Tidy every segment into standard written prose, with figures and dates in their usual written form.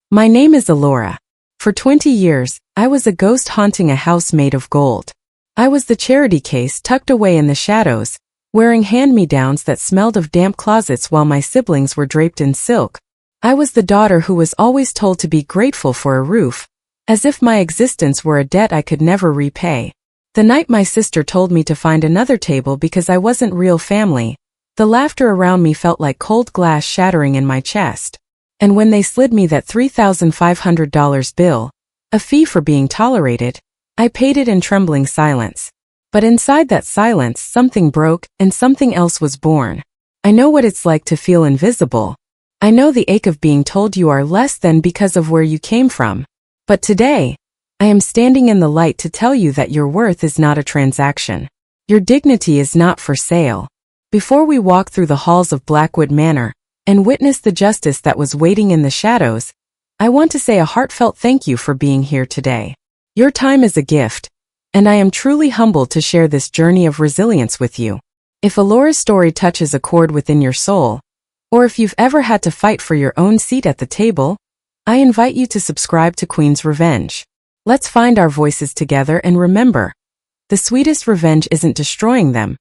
My name is Alora. For 20 years, I was a ghost haunting a house made of gold. I was the charity case tucked away in the shadows, wearing hand-me-downs that smelled of damp closets while my siblings were draped in silk. I was the daughter who was always told to be grateful for a roof, as if my existence were a debt I could never repay. The night my sister told me to find another table because I wasn't real family, the laughter around me felt like cold glass shattering in my chest. And when they slid me that $3,500 bill, a fee for being tolerated, I paid it in trembling silence. But inside that silence, something broke, and something else was born. I know what it's like to feel invisible. I know the ache of being told you are less than because of where you came from. But today, I am standing in the light to tell you that your worth is not a transaction. Your dignity is not for sale. Before we walk through the halls of Blackwood Manor and witness the justice that was waiting in the shadows, I want to say a heartfelt thank you for being here today. Your time is a gift, and I am truly humbled to share this journey of resilience with you. If Alora's story touches a chord within your soul, or if you've ever had to fight for your own seat at the table, I invite you to subscribe to Queen's Revenge. Let's find our voices together and remember, the sweetest revenge isn't destroying them.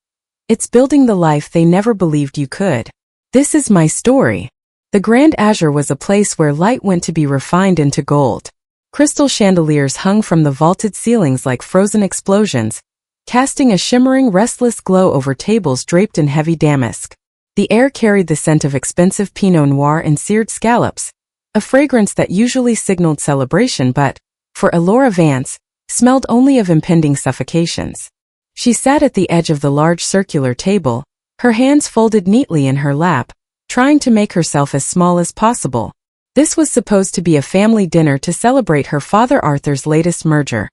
It's building the life they never believed you could. This is my story. The Grand Azure was a place where light went to be refined into gold. Crystal chandeliers hung from the vaulted ceilings like frozen explosions, casting a shimmering, restless glow over tables draped in heavy damask. The air carried the scent of expensive Pinot Noir and seared scallops, a fragrance that usually signaled celebration but, for Alora Vance, smelled only of impending suffocations. She sat at the edge of the large circular table, her hands folded neatly in her lap, trying to make herself as small as possible. This was supposed to be a family dinner to celebrate her father Arthur's latest merger,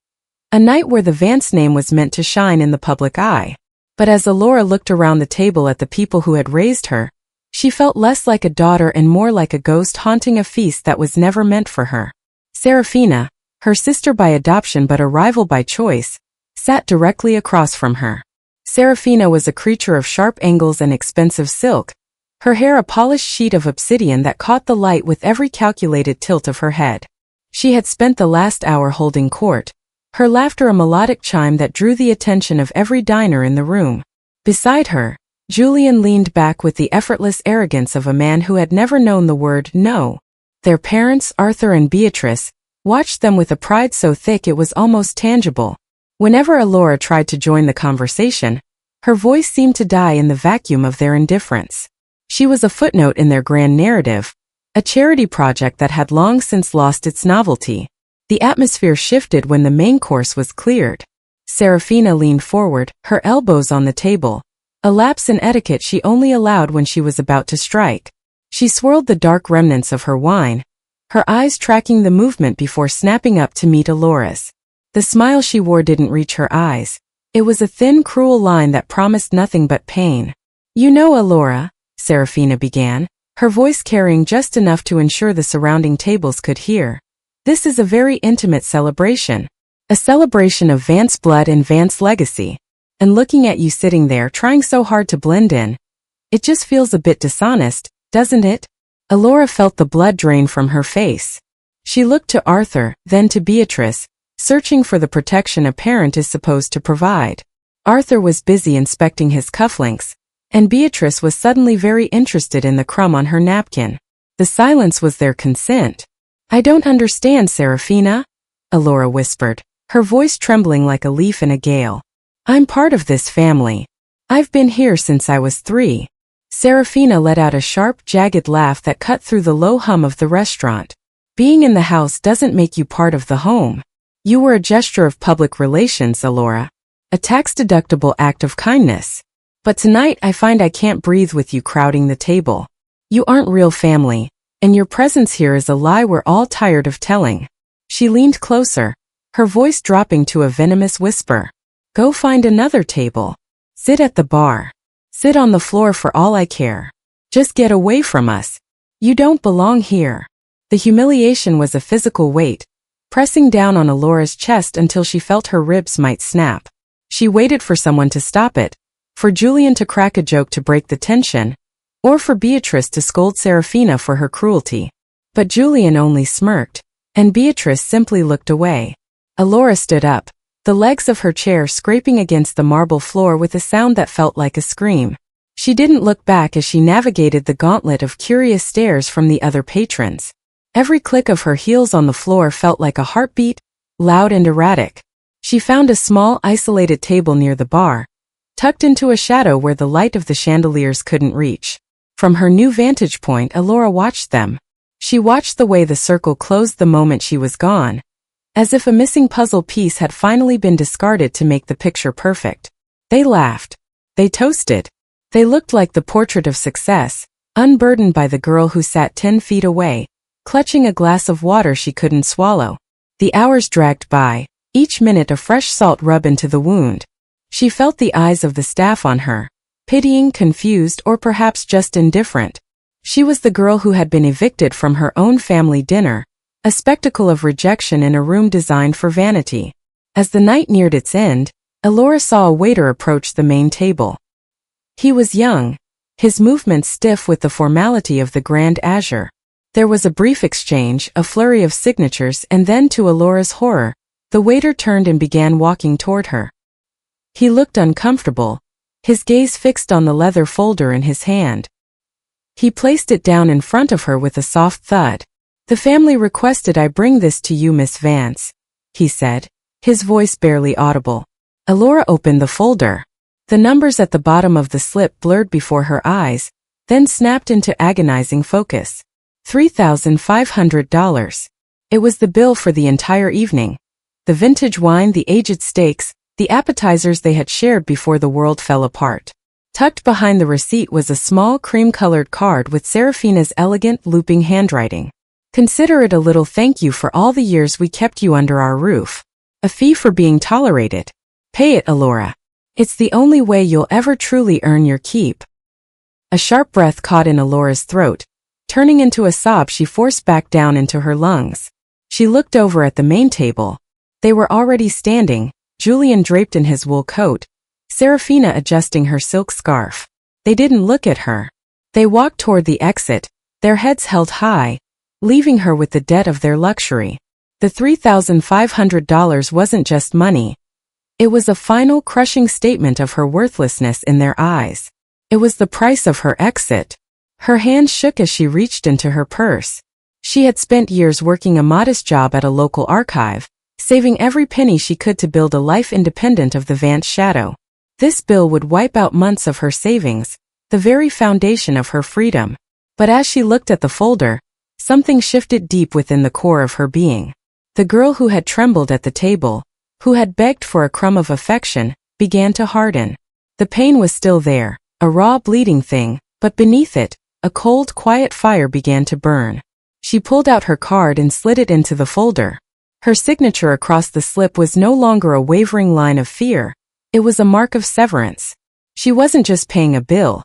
a night where the Vance name was meant to shine in the public eye. But as Alora looked around the table at the people who had raised her, she felt less like a daughter and more like a ghost haunting a feast that was never meant for her. Serafina, her sister by adoption but a rival by choice, sat directly across from her. Serafina was a creature of sharp angles and expensive silk, her hair a polished sheet of obsidian that caught the light with every calculated tilt of her head. She had spent the last hour holding court, her laughter a melodic chime that drew the attention of every diner in the room. Beside her, Julian leaned back with the effortless arrogance of a man who had never known the word no. Their parents, Arthur and Beatrice, watched them with a pride so thick it was almost tangible. Whenever Alora tried to join the conversation, her voice seemed to die in the vacuum of their indifference. She was a footnote in their grand narrative, a charity project that had long since lost its novelty. The atmosphere shifted when the main course was cleared. Serafina leaned forward, her elbows on the table, a lapse in etiquette she only allowed when she was about to strike. She swirled the dark remnants of her wine, her eyes tracking the movement before snapping up to meet Alora's. The smile she wore didn't reach her eyes. It was a thin, cruel line that promised nothing but pain. "You know, Alora," Serafina began, her voice carrying just enough to ensure the surrounding tables could hear. "This is a very intimate celebration. A celebration of Vance blood and Vance legacy. And looking at you sitting there trying so hard to blend in, it just feels a bit dishonest, doesn't it?" Alora felt the blood drain from her face. She looked to Arthur, then to Beatrice, searching for the protection a parent is supposed to provide. Arthur was busy inspecting his cufflinks, and Beatrice was suddenly very interested in the crumb on her napkin. The silence was their consent. "I don't understand, Serafina," Alora whispered, her voice trembling like a leaf in a gale. "I'm part of this family. I've been here since I was 3. Serafina let out a sharp, jagged laugh that cut through the low hum of the restaurant. "Being in the house doesn't make you part of the home. You were a gesture of public relations, Alora. A tax-deductible act of kindness. But tonight I find I can't breathe with you crowding the table. You aren't real family, and your presence here is a lie we're all tired of telling." She leaned closer, her voice dropping to a venomous whisper. "Go find another table. Sit at the bar. Sit on the floor for all I care. Just get away from us. You don't belong here." The humiliation was a physical weight, pressing down on Alora's chest until she felt her ribs might snap. She waited for someone to stop it, for Julian to crack a joke to break the tension, or for Beatrice to scold Serafina for her cruelty. But Julian only smirked, and Beatrice simply looked away. Alora stood up, the legs of her chair scraping against the marble floor with a sound that felt like a scream. She didn't look back as she navigated the gauntlet of curious stares from the other patrons. Every click of her heels on the floor felt like a heartbeat, loud and erratic. She found a small, isolated table near the bar, tucked into a shadow where the light of the chandeliers couldn't reach. From her new vantage point, Alora watched them. She watched the way the circle closed the moment she was gone, as if a missing puzzle piece had finally been discarded to make the picture perfect. They laughed. They toasted. They looked like the portrait of success, unburdened by the girl who sat 10 feet away, clutching a glass of water she couldn't swallow. The hours dragged by, each minute a fresh salt rub into the wound. She felt the eyes of the staff on her, pitying, confused, or perhaps just indifferent. She was the girl who had been evicted from her own family dinner, a spectacle of rejection in a room designed for vanity. As the night neared its end, Alora saw a waiter approach the main table. He was young, his movements stiff with the formality of the Grand Azure. There was a brief exchange, a flurry of signatures, and then, to Alora's horror, the waiter turned and began walking toward her. He looked uncomfortable, his gaze fixed on the leather folder in his hand. He placed it down in front of her with a soft thud. "The family requested I bring this to you, Miss Vance," he said, his voice barely audible. Alora opened the folder. The numbers at the bottom of the slip blurred before her eyes, then snapped into agonizing focus. $3,500. It was the bill for the entire evening. The vintage wine, the aged steaks, the appetizers they had shared before the world fell apart. Tucked behind the receipt was a small cream-colored card with Serafina's elegant, looping handwriting. "Consider it a little thank you for all the years we kept you under our roof. A fee for being tolerated. Pay it, Alora. It's the only way you'll ever truly earn your keep." A sharp breath caught in Alora's throat. Turning into a sob she forced back down into her lungs. She looked over at the main table. They were already standing, Julian draped in his wool coat, Serafina adjusting her silk scarf. They didn't look at her. They walked toward the exit, their heads held high, leaving her with the debt of their luxury. The $3,500 wasn't just money. It was a final crushing statement of her worthlessness in their eyes. It was the price of her exit. Her hand shook as she reached into her purse. She had spent years working a modest job at a local archive, saving every penny she could to build a life independent of the Vance shadow. This bill would wipe out months of her savings, the very foundation of her freedom. But as she looked at the folder, something shifted deep within the core of her being. The girl who had trembled at the table, who had begged for a crumb of affection, began to harden. The pain was still there, a raw bleeding thing, but beneath it, a cold, quiet fire began to burn. She pulled out her card and slid it into the folder. Her signature across the slip was no longer a wavering line of fear. It was a mark of severance. She wasn't just paying a bill.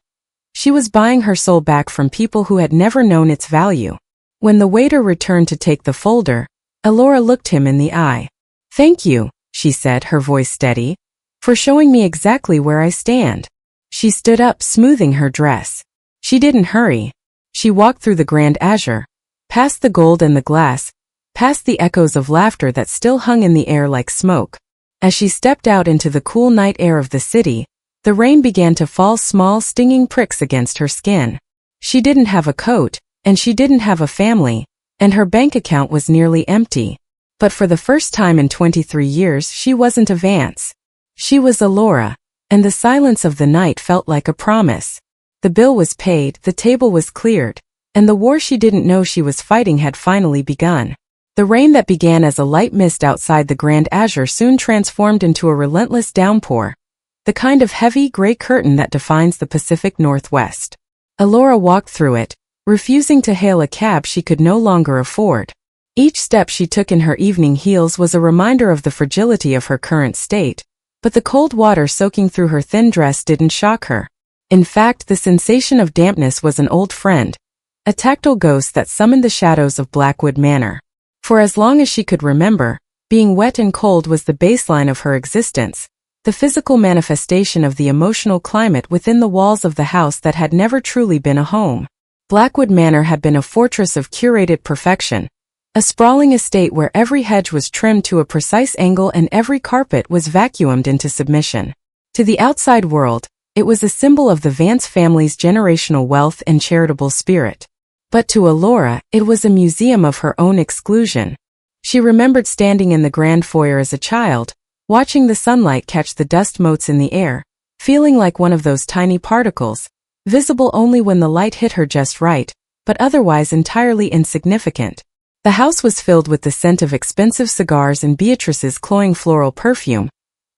She was buying her soul back from people who had never known its value. When the waiter returned to take the folder, Alora looked him in the eye. "Thank you," she said, her voice steady, "for showing me exactly where I stand." She stood up, smoothing her dress. She didn't hurry. She walked through the Grand Azure, past the gold and the glass, past the echoes of laughter that still hung in the air like smoke. As she stepped out into the cool night air of the city, the rain began to fall, small stinging pricks against her skin. She didn't have a coat, and she didn't have a family, and her bank account was nearly empty. But for the first time in 23 years she wasn't a Vance. She was Alora, and the silence of the night felt like a promise. The bill was paid, the table was cleared, and the war she didn't know she was fighting had finally begun. The rain that began as a light mist outside the Grand Azure soon transformed into a relentless downpour, the kind of heavy gray curtain that defines the Pacific Northwest. Alora walked through it, refusing to hail a cab she could no longer afford. Each step she took in her evening heels was a reminder of the fragility of her current state, but the cold water soaking through her thin dress didn't shock her. In fact, the sensation of dampness was an old friend, a tactile ghost that summoned the shadows of Blackwood Manor. For as long as she could remember, being wet and cold was the baseline of her existence, the physical manifestation of the emotional climate within the walls of the house that had never truly been a home. Blackwood Manor had been a fortress of curated perfection, a sprawling estate where every hedge was trimmed to a precise angle and every carpet was vacuumed into submission. To the outside world, it was a symbol of the Vance family's generational wealth and charitable spirit. But to Alora, it was a museum of her own exclusion. She remembered standing in the grand foyer as a child, watching the sunlight catch the dust motes in the air, feeling like one of those tiny particles, visible only when the light hit her just right, but otherwise entirely insignificant. The house was filled with the scent of expensive cigars and Beatrice's cloying floral perfume,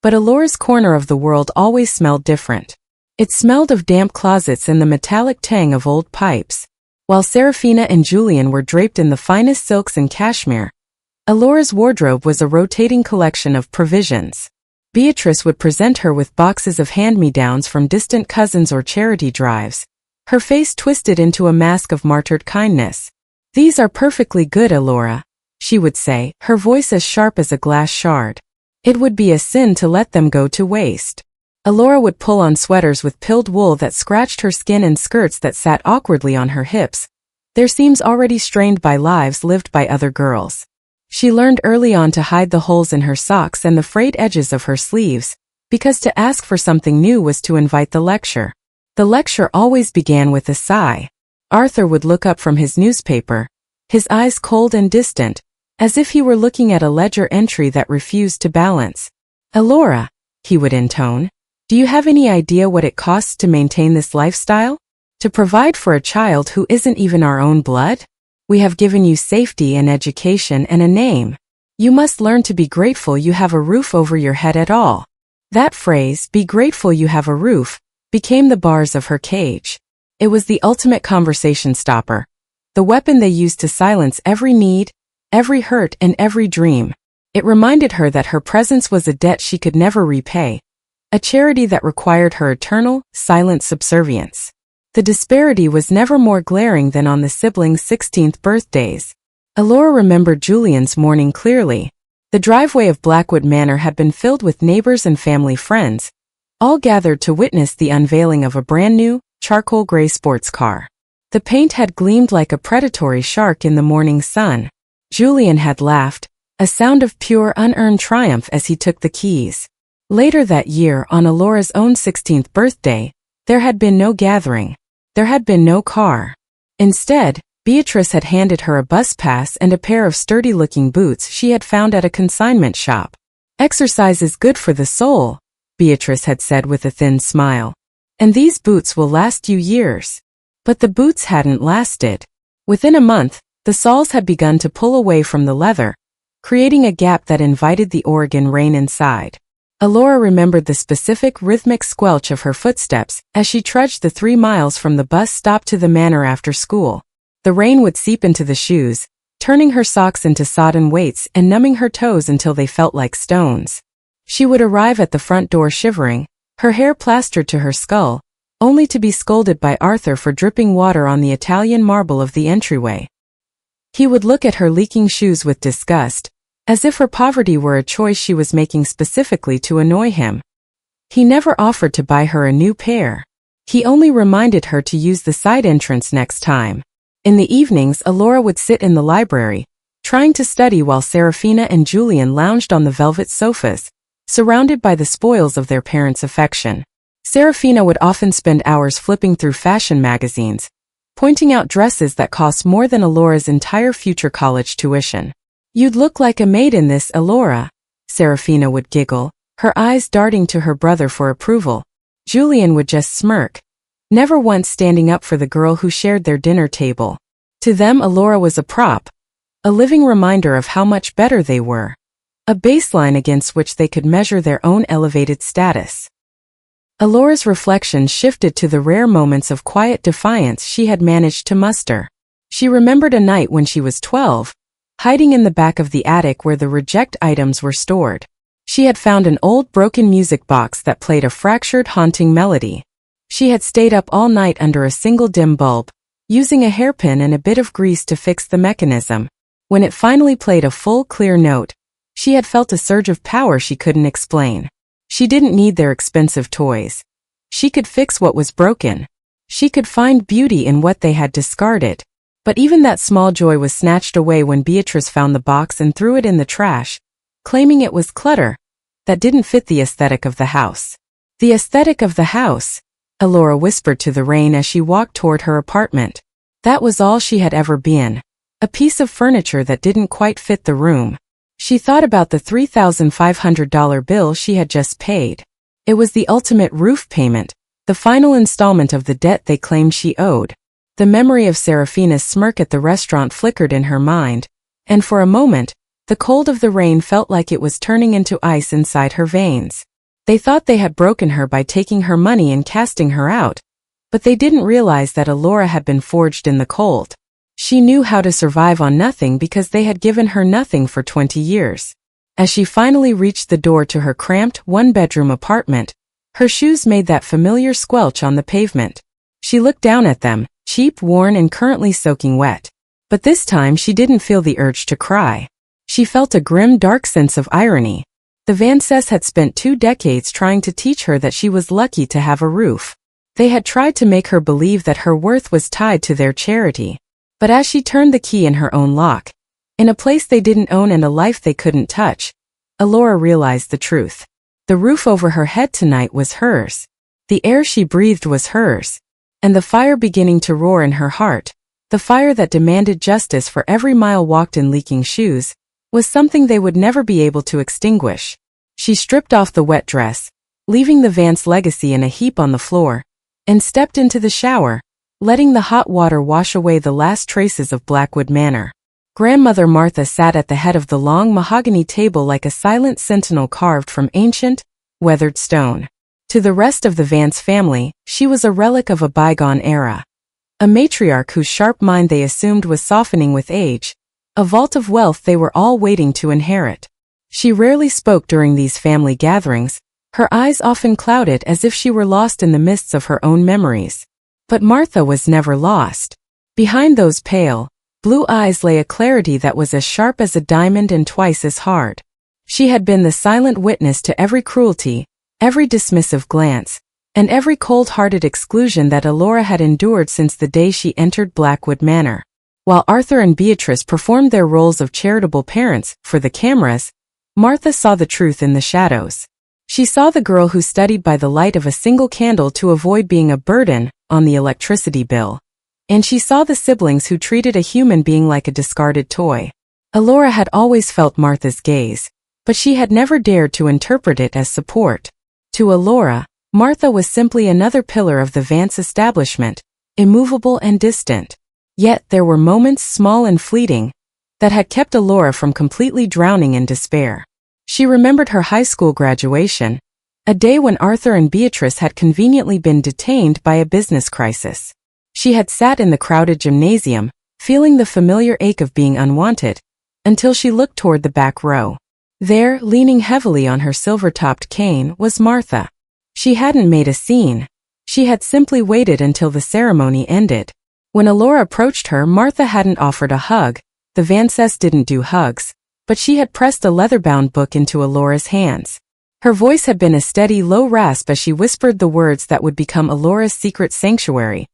but Alora's corner of the world always smelled different. It smelled of damp closets and the metallic tang of old pipes. While Serafina and Julian were draped in the finest silks and cashmere, Alora's wardrobe was a rotating collection of provisions. Beatrice would present her with boxes of hand-me-downs from distant cousins or charity drives, her face twisted into a mask of martyred kindness. "These are perfectly good, Alora," she would say, her voice as sharp as a glass shard. "It would be a sin to let them go to waste." Alora would pull on sweaters with pilled wool that scratched her skin and skirts that sat awkwardly on her hips, their seams already strained by lives lived by other girls. She learned early on to hide the holes in her socks and the frayed edges of her sleeves, because to ask for something new was to invite the lecture. The lecture always began with a sigh. Arthur would look up from his newspaper, his eyes cold and distant, as if he were looking at a ledger entry that refused to balance. "Alora," he would intone, "do you have any idea what it costs to maintain this lifestyle? To provide for a child who isn't even our own blood? We have given you safety and education and a name. You must learn to be grateful you have a roof over your head at all." That phrase, "be grateful you have a roof," became the bars of her cage. It was the ultimate conversation stopper, the weapon they used to silence every need, every hurt, and every dream. It reminded her that her presence was a debt she could never repay, a charity that required her eternal, silent subservience. The disparity was never more glaring than on the siblings' 16th birthdays. Alora remembered Julian's morning clearly. The driveway of Blackwood Manor had been filled with neighbors and family friends, all gathered to witness the unveiling of a brand-new, charcoal gray sports car. The paint had gleamed like a predatory shark in the morning sun. Julian had laughed, a sound of pure, unearned triumph as he took the keys. Later that year, on Alora's own 16th birthday, there had been no gathering. There had been no car. Instead, Beatrice had handed her a bus pass and a pair of sturdy-looking boots she had found at a consignment shop. "Exercise is good for the soul," Beatrice had said with a thin smile. "And these boots will last you years." But the boots hadn't lasted. Within a month, the soles had begun to pull away from the leather, creating a gap that invited the Oregon rain inside. Alora remembered the specific rhythmic squelch of her footsteps as she trudged the 3 miles from the bus stop to the manor after school. The rain would seep into the shoes, turning her socks into sodden weights and numbing her toes until they felt like stones. She would arrive at the front door shivering, her hair plastered to her skull, only to be scolded by Arthur for dripping water on the Italian marble of the entryway. He would look at her leaking shoes with disgust, as if her poverty were a choice she was making specifically to annoy him. He never offered to buy her a new pair. He only reminded her to use the side entrance next time. In the evenings, Alora would sit in the library, trying to study while Serafina and Julian lounged on the velvet sofas, surrounded by the spoils of their parents' affection. Serafina would often spend hours flipping through fashion magazines, pointing out dresses that cost more than Alora's entire future college tuition. "You'd look like a maid in this, Alora," Serafina would giggle, her eyes darting to her brother for approval. Julian would just smirk, never once standing up for the girl who shared their dinner table. To them, Alora was a prop, a living reminder of how much better they were, a baseline against which they could measure their own elevated status. Alora's reflections shifted to the rare moments of quiet defiance she had managed to muster. She remembered a night when she was 12, hiding in the back of the attic where the reject items were stored. She had found an old broken music box that played a fractured, haunting melody. She had stayed up all night under a single dim bulb, using a hairpin and a bit of grease to fix the mechanism. When it finally played a full, clear note, she had felt a surge of power she couldn't explain. She didn't need their expensive toys. She could fix what was broken. She could find beauty in what they had discarded. But even that small joy was snatched away when Beatrice found the box and threw it in the trash, claiming it was clutter that didn't fit the aesthetic of the house. The aesthetic of the house, Elora whispered to the rain as she walked toward her apartment. That was all she had ever been. A piece of furniture that didn't quite fit the room. She thought about the $3,500 bill she had just paid. It was the ultimate roof payment, the final installment of the debt they claimed she owed. The memory of Serafina's smirk at the restaurant flickered in her mind, and for a moment, the cold of the rain felt like it was turning into ice inside her veins. They thought they had broken her by taking her money and casting her out, but they didn't realize that Elora had been forged in the cold. She knew how to survive on nothing because they had given her nothing for 20 years. As she finally reached the door to her cramped, one-bedroom apartment, her shoes made that familiar squelch on the pavement. She looked down at them, cheap, worn, and currently soaking wet. But this time she didn't feel the urge to cry. She felt a grim, dark sense of irony. The Vances had spent 2 decades trying to teach her that she was lucky to have a roof. They had tried to make her believe that her worth was tied to their charity. But as she turned the key in her own lock, in a place they didn't own and a life they couldn't touch, Elora realized the truth. The roof over her head tonight was hers. The air she breathed was hers. And the fire beginning to roar in her heart, the fire that demanded justice for every mile walked in leaking shoes, was something they would never be able to extinguish. She stripped off the wet dress, leaving the Vance legacy in a heap on the floor, and stepped into the shower, letting the hot water wash away the last traces of Blackwood Manor. Grandmother Martha sat at the head of the long mahogany table like a silent sentinel carved from ancient, weathered stone. To the rest of the Vance family, she was a relic of a bygone era. A matriarch whose sharp mind they assumed was softening with age, a vault of wealth they were all waiting to inherit. She rarely spoke during these family gatherings, her eyes often clouded as if she were lost in the mists of her own memories. But Martha was never lost. Behind those pale, blue eyes lay a clarity that was as sharp as a diamond and twice as hard. She had been the silent witness to every cruelty, every dismissive glance, and every cold-hearted exclusion that Elora had endured since the day she entered Blackwood Manor. While Arthur and Beatrice performed their roles of charitable parents for the cameras, Martha saw the truth in the shadows. She saw the girl who studied by the light of a single candle to avoid being a burden on the electricity bill. And she saw the siblings who treated a human being like a discarded toy. Elora had always felt Martha's gaze, but she had never dared to interpret it as support. To Elora, Martha was simply another pillar of the Vance establishment, immovable and distant. Yet there were moments, small and fleeting, that had kept Elora from completely drowning in despair. She remembered her high school graduation, a day when Arthur and Beatrice had conveniently been detained by a business crisis. She had sat in the crowded gymnasium, feeling the familiar ache of being unwanted, until she looked toward the back row. There, leaning heavily on her silver-topped cane, was Martha. She hadn't made a scene. She had simply waited until the ceremony ended. When Elora approached her, Martha hadn't offered a hug. The Vances didn't do hugs, but she had pressed a leather-bound book into Elora's hands. Her voice had been a steady, low rasp as she whispered the words that would become Elora's secret sanctuary.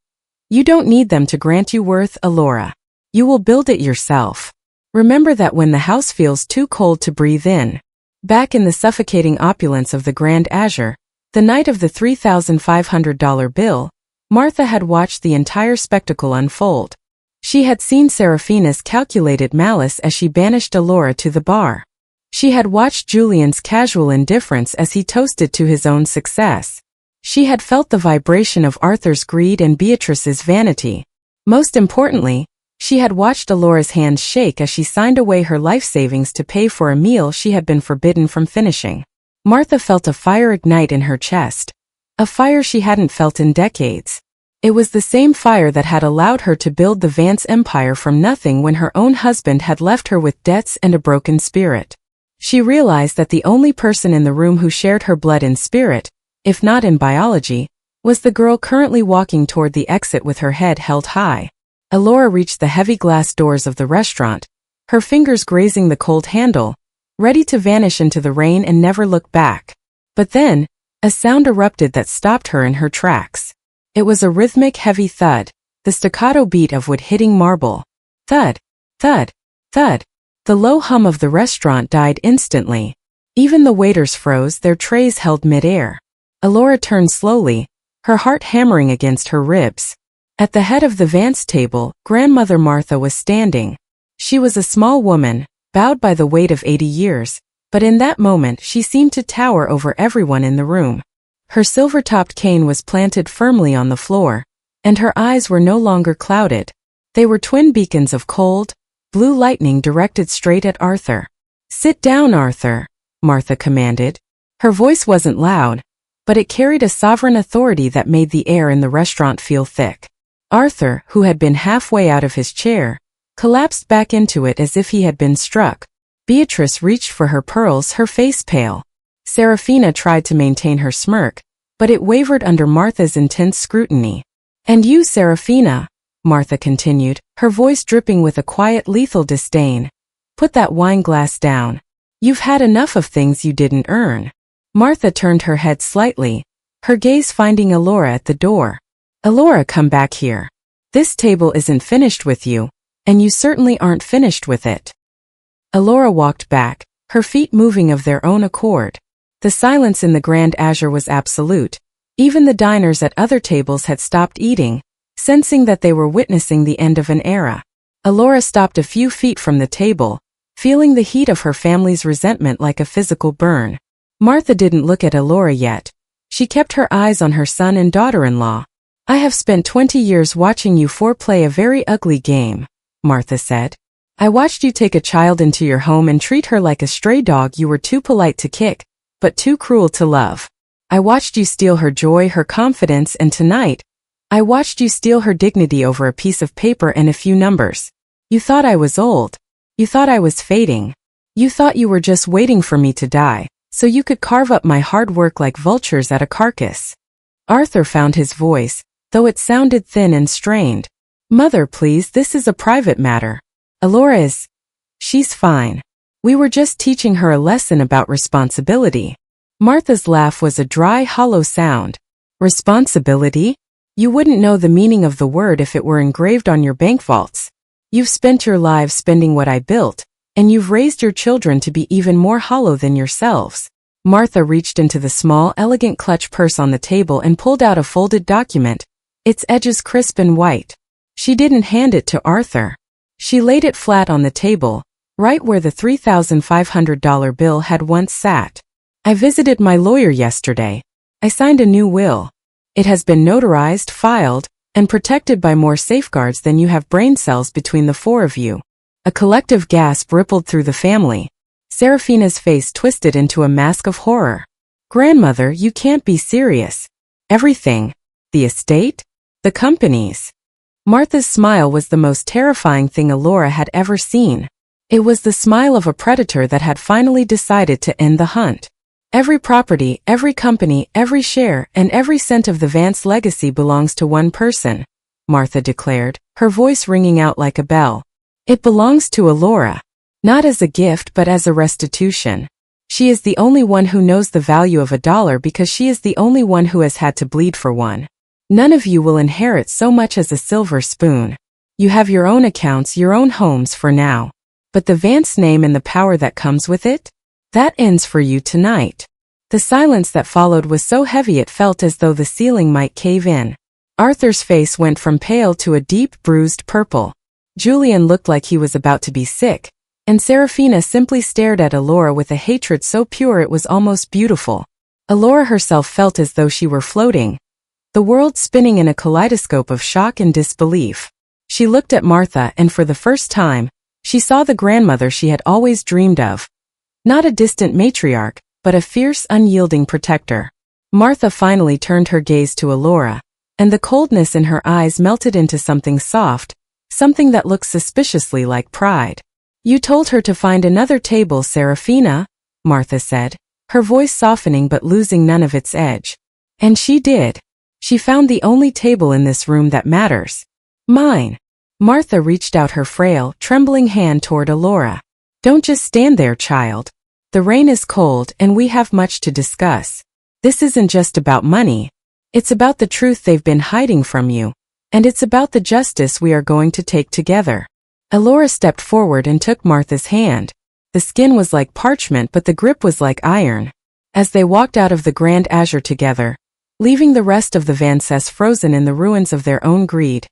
You don't need them to grant you worth, Elora. You will build it yourself. Remember that when the house feels too cold to breathe in. Back in the suffocating opulence of the Grand Azure, the night of the $3,500 bill, Martha had watched the entire spectacle unfold. She had seen Serafina's calculated malice as she banished Elora to the bar. She had watched Julian's casual indifference as he toasted to his own success. She had felt the vibration of Arthur's greed and Beatrice's vanity. Most importantly, she had watched Elora's hands shake as she signed away her life savings to pay for a meal she had been forbidden from finishing. Martha felt a fire ignite in her chest. A fire she hadn't felt in decades. It was the same fire that had allowed her to build the Vance empire from nothing when her own husband had left her with debts and a broken spirit. She realized that the only person in the room who shared her blood and spirit, if not in biology, was the girl currently walking toward the exit with her head held high. Elora reached the heavy glass doors of the restaurant, her fingers grazing the cold handle, ready to vanish into the rain and never look back. But then, a sound erupted that stopped her in her tracks. It was a rhythmic heavy thud, the staccato beat of wood hitting marble. Thud, thud, thud. The low hum of the restaurant died instantly. Even the waiters froze, their trays held mid-air. Elora turned slowly, her heart hammering against her ribs. At the head of the Vance table, Grandmother Martha was standing. She was a small woman, bowed by the weight of 80 years, but in that moment she seemed to tower over everyone in the room. Her silver-topped cane was planted firmly on the floor, and her eyes were no longer clouded. They were twin beacons of cold, blue lightning directed straight at Arthur. "Sit down, Arthur," Martha commanded. Her voice wasn't loud, but it carried a sovereign authority that made the air in the restaurant feel thick. Arthur, who had been halfway out of his chair, collapsed back into it as if he had been struck. Beatrice reached for her pearls, her face pale. Serafina tried to maintain her smirk, but it wavered under Martha's intense scrutiny. "And you, Serafina," Martha continued, her voice dripping with a quiet, lethal disdain. "Put that wine glass down. You've had enough of things you didn't earn." Martha turned her head slightly, her gaze finding Elora at the door. "Elora, come back here. This table isn't finished with you, and you certainly aren't finished with it." Elora walked back, her feet moving of their own accord. The silence in the Grand Azure was absolute. Even the diners at other tables had stopped eating, sensing that they were witnessing the end of an era. Elora stopped a few feet from the table, feeling the heat of her family's resentment like a physical burn. Martha didn't look at Elora yet. She kept her eyes on her son and daughter-in-law. "I have spent 20 years watching you four play a very ugly game," Martha said. "I watched you take a child into your home and treat her like a stray dog you were too polite to kick, but too cruel to love. I watched you steal her joy, her confidence, and tonight, I watched you steal her dignity over a piece of paper and a few numbers. You thought I was old. You thought I was fading. You thought you were just waiting for me to die, so you could carve up my hard work like vultures at a carcass." Arthur found his voice, though it sounded thin and strained. "Mother, please, this is a private matter. Elora is... she's fine. We were just teaching her a lesson about responsibility." Martha's laugh was a dry, hollow sound. "Responsibility? You wouldn't know the meaning of the word if it were engraved on your bank vaults. You've spent your lives spending what I built, and you've raised your children to be even more hollow than yourselves." Martha reached into the small, elegant clutch purse on the table and pulled out a folded document, its edges crisp and white. She didn't hand it to Arthur. She laid it flat on the table, right where the $3,500 bill had once sat. "I visited my lawyer yesterday. I signed a new will. It has been notarized, filed, and protected by more safeguards than you have brain cells between the four of you." A collective gasp rippled through the family. Serafina's face twisted into a mask of horror. "Grandmother, you can't be serious. Everything? The estate? The companies?" Martha's smile was the most terrifying thing Elora had ever seen. It was the smile of a predator that had finally decided to end the hunt. "Every property, every company, every share, and every cent of the Vance legacy belongs to one person," Martha declared, her voice ringing out like a bell. "It belongs to Elora. Not as a gift but as a restitution. She is the only one who knows the value of $1 because she is the only one who has had to bleed for one. None of you will inherit so much as a silver spoon. You have your own accounts, your own homes for now. But the Vance name and the power that comes with it? That ends for you tonight." The silence that followed was so heavy it felt as though the ceiling might cave in. Arthur's face went from pale to a deep, bruised purple. Julian looked like he was about to be sick, and Serafina simply stared at Elora with a hatred so pure it was almost beautiful. Elora herself felt as though she were floating, the world spinning in a kaleidoscope of shock and disbelief. She looked at Martha and for the first time, she saw the grandmother she had always dreamed of. Not a distant matriarch, but a fierce, unyielding protector. Martha finally turned her gaze to Elora, and the coldness in her eyes melted into something soft, something that looked suspiciously like pride. "You told her to find another table, Serafina," Martha said, her voice softening but losing none of its edge. "And she did. She found the only table in this room that matters. Mine." Martha reached out her frail, trembling hand toward Elora. "Don't just stand there, child. The rain is cold and we have much to discuss. This isn't just about money. It's about the truth they've been hiding from you. And it's about the justice we are going to take together. Elora stepped forward and took Martha's hand. The skin was like parchment, but the grip was like iron. As they walked out of the Grand Azure together, leaving the rest of the Vances frozen in the ruins of their own greed,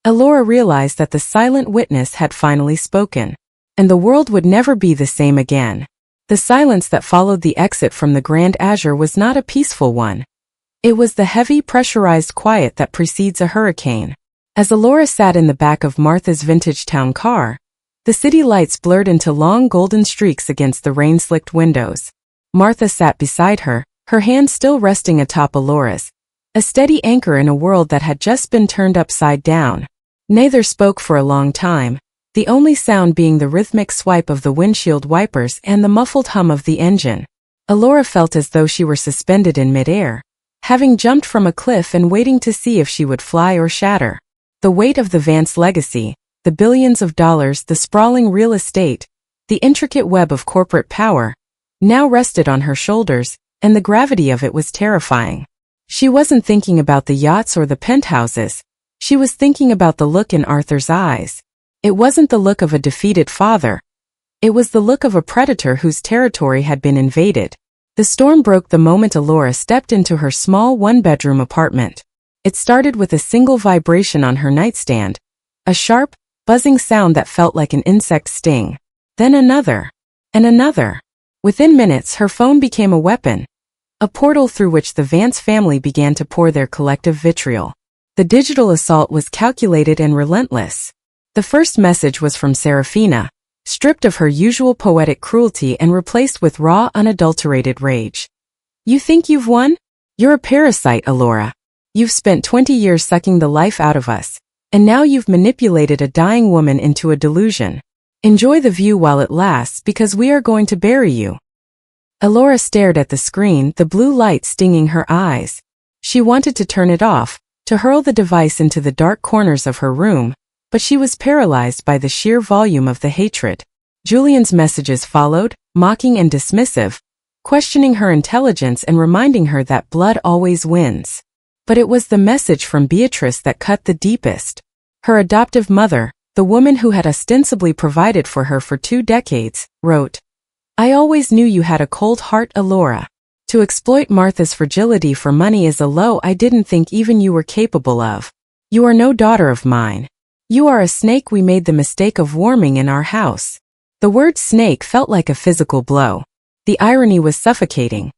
Elora realized that the silent witness had finally spoken. And the world would never be the same again. The silence that followed the exit from the Grand Azure was not a peaceful one. It was the heavy, pressurized quiet that precedes a hurricane. As Elora sat in the back of Martha's vintage town car, the city lights blurred into long golden streaks against the rain-slicked windows. Martha sat beside her, her hand still resting atop Elora's, a steady anchor in a world that had just been turned upside down. Neither spoke for a long time, the only sound being the rhythmic swipe of the windshield wipers and the muffled hum of the engine. Elora felt as though she were suspended in midair, having jumped from a cliff and waiting to see if she would fly or shatter. The weight of the Vance legacy, the billions of dollars, the sprawling real estate, the intricate web of corporate power, now rested on her shoulders, and the gravity of it was terrifying. She wasn't thinking about the yachts or the penthouses. She was thinking about the look in Arthur's eyes. It wasn't the look of a defeated father. It was the look of a predator whose territory had been invaded. The storm broke the moment Elora stepped into her small one-bedroom apartment. It started with a single vibration on her nightstand, a sharp, buzzing sound that felt like an insect sting. Then another, and another. Within minutes, her phone became a weapon, a portal through which the Vance family began to pour their collective vitriol. The digital assault was calculated and relentless. The first message was from Serafina, stripped of her usual poetic cruelty and replaced with raw, unadulterated rage. "You think you've won? You're a parasite, Elora. You've spent 20 years sucking the life out of us, and now you've manipulated a dying woman into a delusion. Enjoy the view while it lasts, because we are going to bury you." Elora stared at the screen, the blue light stinging her eyes. She wanted to turn it off, to hurl the device into the dark corners of her room, but she was paralyzed by the sheer volume of the hatred. Julian's messages followed, mocking and dismissive, questioning her intelligence and reminding her that blood always wins. But it was the message from Beatrice that cut the deepest. Her adoptive mother, the woman who had ostensibly provided for her for 2 decades, wrote, "I always knew you had a cold heart, Elora. To exploit Martha's fragility for money is a low I didn't think even you were capable of. You are no daughter of mine. You are a snake we made the mistake of warming in our house." The word snake felt like a physical blow. The irony was suffocating.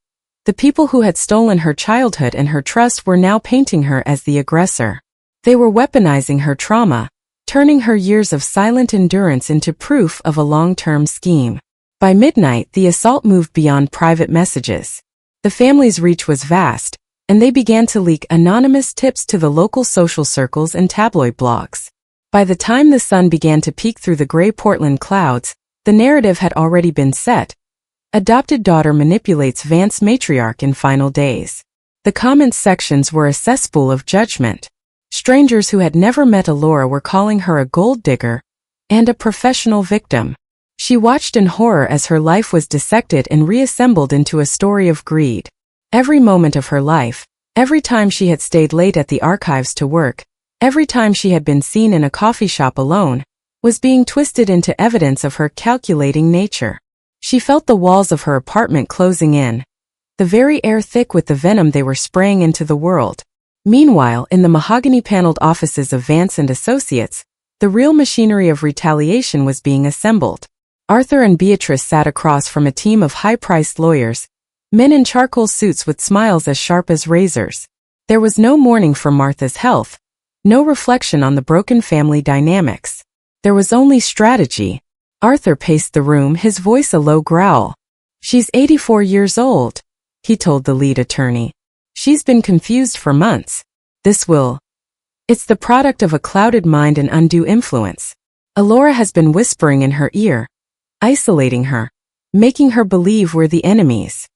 The people who had stolen her childhood and her trust were now painting her as the aggressor. They were weaponizing her trauma, turning her years of silent endurance into proof of a long-term scheme. By midnight, the assault moved beyond private messages. The family's reach was vast, and they began to leak anonymous tips to the local social circles and tabloid blogs. By the time the sun began to peek through the gray Portland clouds, the narrative had already been set. Adopted daughter manipulates Vance matriarch in final days. The comments sections were a cesspool of judgment. Strangers who had never met Elora were calling her a gold digger and a professional victim. She watched in horror as her life was dissected and reassembled into a story of greed. Every moment of her life, every time she had stayed late at the archives to work, every time she had been seen in a coffee shop alone, was being twisted into evidence of her calculating nature. She felt the walls of her apartment closing in, the very air thick with the venom they were spraying into the world. Meanwhile, in the mahogany-paneled offices of Vance and Associates, the real machinery of retaliation was being assembled. Arthur and Beatrice sat across from a team of high-priced lawyers, men in charcoal suits with smiles as sharp as razors. There was no mourning for Martha's health, no reflection on the broken family dynamics. There was only strategy. Arthur paced the room, his voice a low growl. "She's 84 years old," he told the lead attorney. "She's been confused for months. It's the product of a clouded mind and undue influence. Elora has been whispering in her ear, isolating her, making her believe we're the enemies."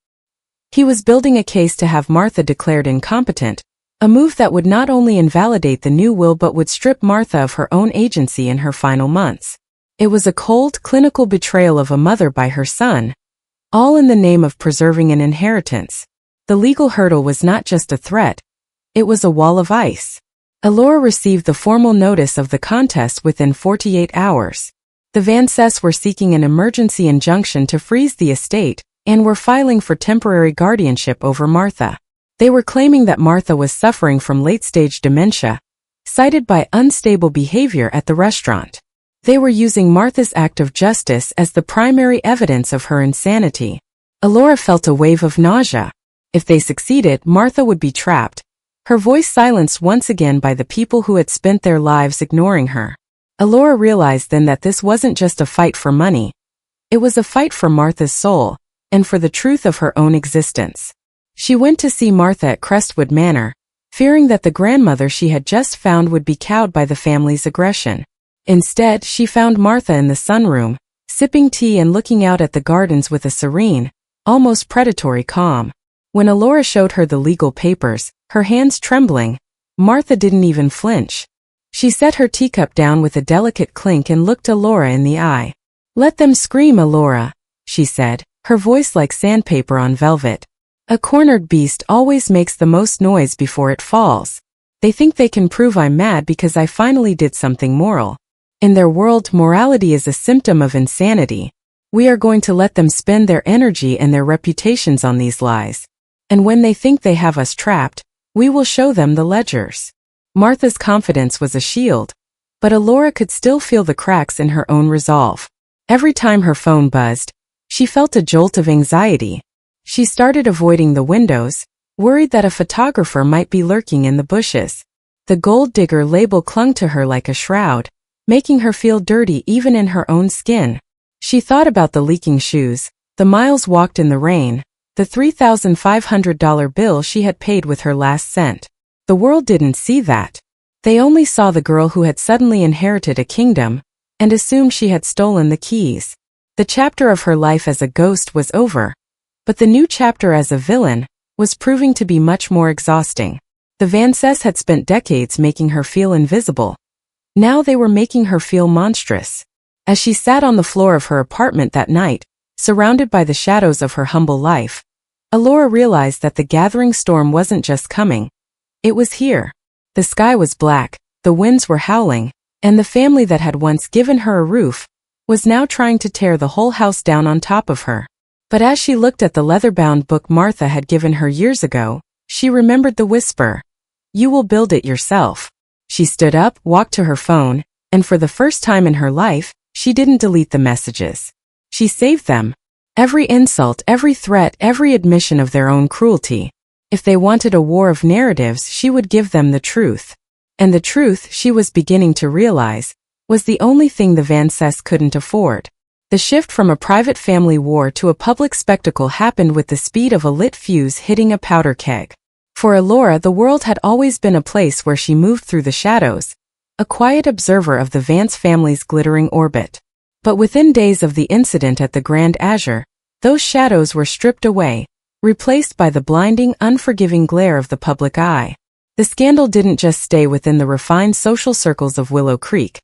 He was building a case to have Martha declared incompetent, a move that would not only invalidate the new will but would strip Martha of her own agency in her final months. It was a cold, clinical betrayal of a mother by her son, all in the name of preserving an inheritance. The legal hurdle was not just a threat, It was a wall of ice. Alora received the formal notice of the contest within 48 hours. The Vances were seeking an emergency injunction to freeze the estate and were filing for temporary guardianship over Martha. They were claiming that Martha was suffering from late-stage dementia, cited by unstable behavior at the restaurant. They were using Martha's act of justice as the primary evidence of her insanity. Alora felt a wave of nausea. If they succeeded, Martha would be trapped, her voice silenced once again by the people who had spent their lives ignoring her. Alora realized then that this wasn't just a fight for money. It was a fight for Martha's soul, and for the truth of her own existence. She went to see Martha at Crestwood Manor, fearing that the grandmother she had just found would be cowed by the family's aggression. Instead, she found Martha in the sunroom, sipping tea and looking out at the gardens with a serene, almost predatory calm. When Alora showed her the legal papers, her hands trembling, Martha didn't even flinch. She set her teacup down with a delicate clink and looked Alora in the eye. "Let them scream, Alora," she said, her voice like sandpaper on velvet. "A cornered beast always makes the most noise before it falls. They think they can prove I'm mad because I finally did something moral. In their world, morality is a symptom of insanity. We are going to let them spend their energy and their reputations on these lies. And when they think they have us trapped, we will show them the ledgers." Martha's confidence was a shield, but Alora could still feel the cracks in her own resolve. Every time her phone buzzed, she felt a jolt of anxiety. She started avoiding the windows, worried that a photographer might be lurking in the bushes. The gold digger label clung to her like a shroud, making her feel dirty even in her own skin. She thought about the leaking shoes, the miles walked in the rain, the $3,500 bill she had paid with her last cent. The world didn't see that. They only saw the girl who had suddenly inherited a kingdom and assumed she had stolen the keys. The chapter of her life as a ghost was over, but the new chapter as a villain was proving to be much more exhausting. The Vances had spent decades making her feel invisible. Now they were making her feel monstrous. As she sat on the floor of her apartment that night, surrounded by the shadows of her humble life, Alora realized that the gathering storm wasn't just coming. It was here. The sky was black, the winds were howling, and the family that had once given her a roof was now trying to tear the whole house down on top of her. But as she looked at the leather-bound book Martha had given her years ago, she remembered the whisper, "You will build it yourself." She stood up, walked to her phone, and for the first time in her life, she didn't delete the messages. She saved them. Every insult, every threat, every admission of their own cruelty. If they wanted a war of narratives, she would give them the truth. And the truth, she was beginning to realize, was the only thing the Vances couldn't afford. The shift from a private family war to a public spectacle happened with the speed of a lit fuse hitting a powder keg. For Alora, the world had always been a place where she moved through the shadows, a quiet observer of the Vance family's glittering orbit. But within days of the incident at the Grand Azure, those shadows were stripped away, replaced by the blinding, unforgiving glare of the public eye. The scandal didn't just stay within the refined social circles of Willow Creek.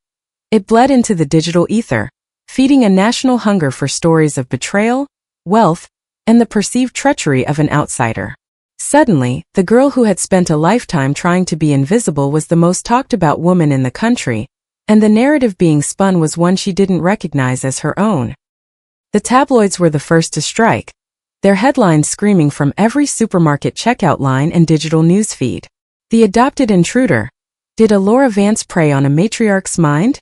It bled into the digital ether, feeding a national hunger for stories of betrayal, wealth, and the perceived treachery of an outsider. Suddenly, the girl who had spent a lifetime trying to be invisible was the most talked about woman in the country, and the narrative being spun was one she didn't recognize as her own. The tabloids were the first to strike, their headlines screaming from every supermarket checkout line and digital newsfeed. The adopted intruder. Did Alora Vance prey on a matriarch's mind?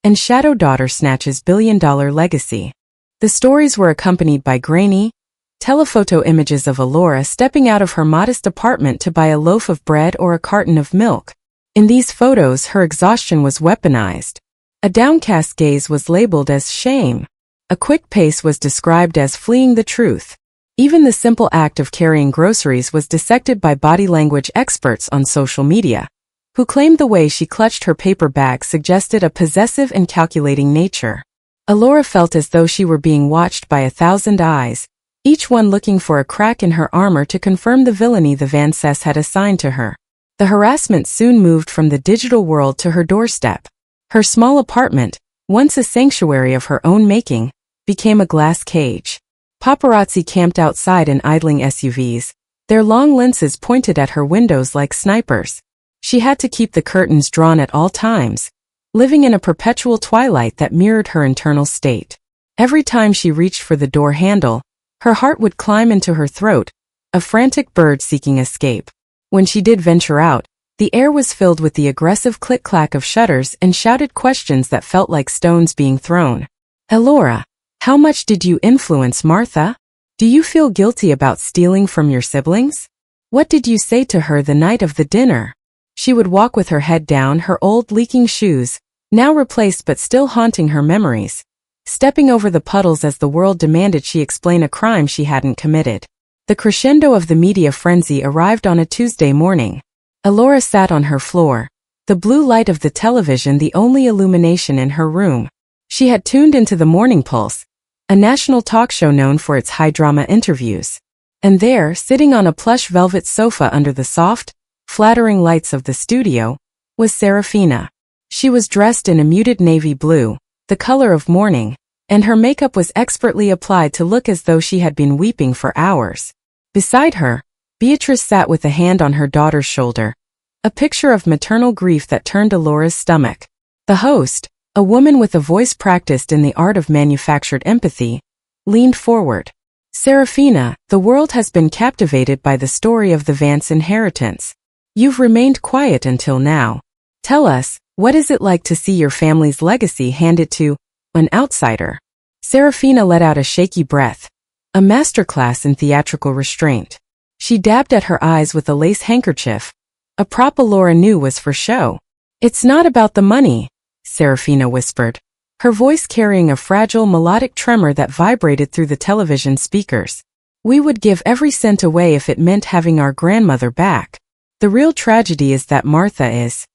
And shadow daughter snatches billion-dollar legacy. The stories were accompanied by grainy, telephoto images of Alora stepping out of her modest apartment to buy a loaf of bread or a carton of milk. In these photos, her exhaustion was weaponized. A downcast gaze was labeled as shame. A quick pace was described as fleeing the truth. Even the simple act of carrying groceries was dissected by body language experts on social media, who claimed the way she clutched her paper bag suggested a possessive and calculating nature. Alora felt as though she were being watched by 1,000 eyes, each one looking for a crack in her armor to confirm the villainy the Vances had assigned to her. The harassment soon moved from the digital world to her doorstep. Her small apartment, once a sanctuary of her own making, became a glass cage. Paparazzi camped outside in idling SUVs, their long lenses pointed at her windows like snipers. She had to keep the curtains drawn at all times, living in a perpetual twilight that mirrored her internal state. Every time she reached for the door handle, her heart would climb into her throat, a frantic bird seeking escape. When she did venture out, the air was filled with the aggressive click-clack of shutters and shouted questions that felt like stones being thrown. Elora, how much did you influence Martha? Do you feel guilty about stealing from your siblings? What did you say to her the night of the dinner? She would walk with her head down, her old leaking shoes, now replaced but still haunting her memories, stepping over the puddles as the world demanded she explain a crime she hadn't committed. The crescendo of the media frenzy arrived on a Tuesday morning. Elora sat on her floor, the blue light of the television the only illumination in her room. She had tuned into the Morning Pulse, a national talk show known for its high-drama interviews. And there, sitting on a plush velvet sofa under the soft, flattering lights of the studio, was Serafina. She was dressed in a muted navy blue, the color of mourning, and her makeup was expertly applied to look as though she had been weeping for hours. Beside her, Beatrice sat with a hand on her daughter's shoulder, a picture of maternal grief that turned Elora's stomach. The host, a woman with a voice practiced in the art of manufactured empathy, leaned forward. Serafina, the world has been captivated by the story of the Vance inheritance. You've remained quiet until now. Tell us, what is it like to see your family's legacy handed to an outsider? Serafina let out a shaky breath, a masterclass in theatrical restraint. She dabbed at her eyes with a lace handkerchief, a prop Elora knew was for show. It's not about the money, Serafina whispered, her voice carrying a fragile melodic tremor that vibrated through the television speakers. We would give every cent away if it meant having our grandmother back. The real tragedy is that Martha is.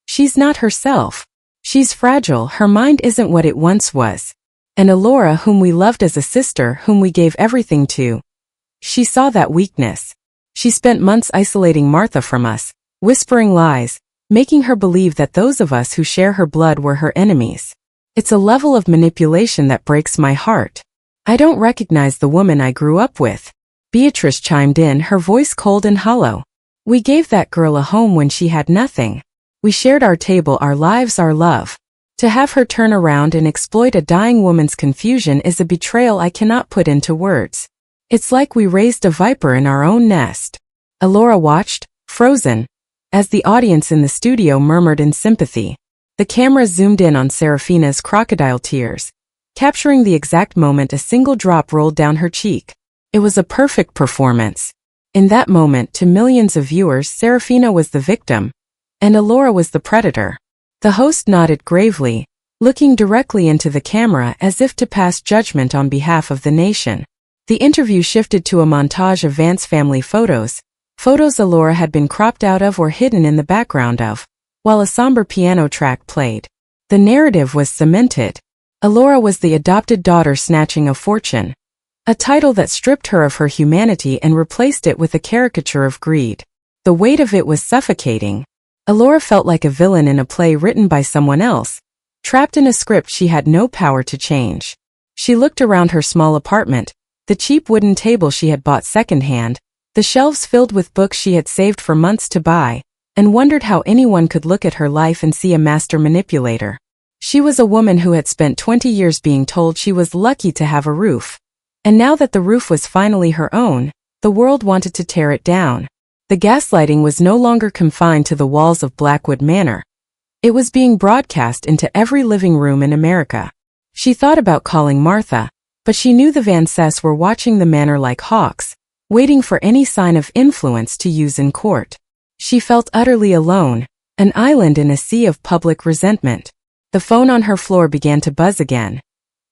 She's not herself. She's fragile, her mind isn't what it once was. And Elora, whom we loved as a sister, whom we gave everything to, she saw that weakness. She spent months isolating Martha from us, whispering lies, making her believe that those of us who share her blood were her enemies. It's a level of manipulation that breaks my heart. I don't recognize the woman I grew up with. Beatrice chimed in, her voice cold and hollow. We gave that girl a home when she had nothing. We shared our table, our lives, our love. To have her turn around and exploit a dying woman's confusion is a betrayal I cannot put into words. It's like we raised a viper in our own nest. Elora watched, frozen, as the audience in the studio murmured in sympathy. The camera zoomed in on Serafina's crocodile tears, capturing the exact moment a single drop rolled down her cheek. It was a perfect performance. In that moment, to millions of viewers, Serafina was the victim, and Elora was the predator. The host nodded gravely, looking directly into the camera as if to pass judgment on behalf of the nation. The interview shifted to a montage of Vance family photos Elora had been cropped out of or hidden in the background of, while a somber piano track played. The narrative was cemented. Elora was the adopted daughter snatching a fortune, a title that stripped her of her humanity and replaced it with a caricature of greed. The weight of it was suffocating. Elora felt like a villain in a play written by someone else, trapped in a script she had no power to change. She looked around her small apartment, the cheap wooden table she had bought secondhand, the shelves filled with books she had saved for months to buy, and wondered how anyone could look at her life and see a master manipulator. She was a woman who had spent 20 years being told she was lucky to have a roof. And now that the roof was finally her own, the world wanted to tear it down. The gaslighting was no longer confined to the walls of Blackwood Manor. It was being broadcast into every living room in America. She thought about calling Martha, but she knew the Vances were watching the manor like hawks, waiting for any sign of influence to use in court. She felt utterly alone, an island in a sea of public resentment. The phone on her floor began to buzz again.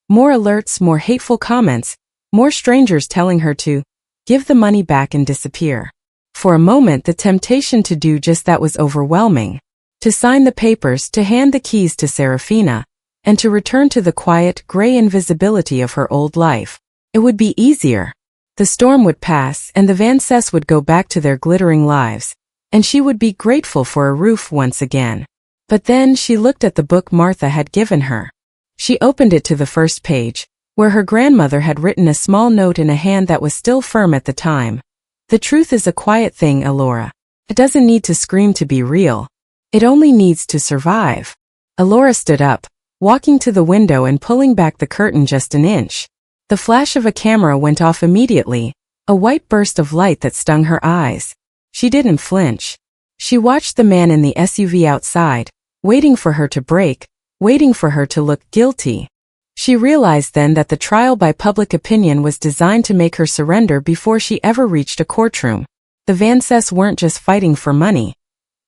More alerts, more hateful comments, more strangers telling her to give the money back and disappear. For a moment, the temptation to do just that was overwhelming. To sign the papers, to hand the keys to Serafina, and to return to the quiet, gray invisibility of her old life. It would be easier. The storm would pass, and the Vances would go back to their glittering lives, and she would be grateful for a roof once again. But then she looked at the book Martha had given her. She opened it to the first page, where her grandmother had written a small note in a hand that was still firm at the time. The truth is a quiet thing, Alora. It doesn't need to scream to be real. It only needs to survive. Alora stood up, walking to the window and pulling back the curtain just an inch. The flash of a camera went off immediately, a white burst of light that stung her eyes. She didn't flinch. She watched the man in the SUV outside, waiting for her to break, waiting for her to look guilty. She realized then that the trial by public opinion was designed to make her surrender before she ever reached a courtroom. The Vances weren't just fighting for money.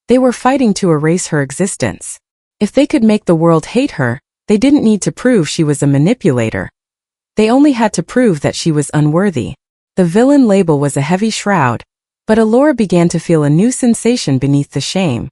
They were fighting to erase her existence. If they could make the world hate her, they didn't need to prove she was a manipulator. They only had to prove that she was unworthy. The villain label was a heavy shroud, but Alora began to feel a new sensation beneath the shame.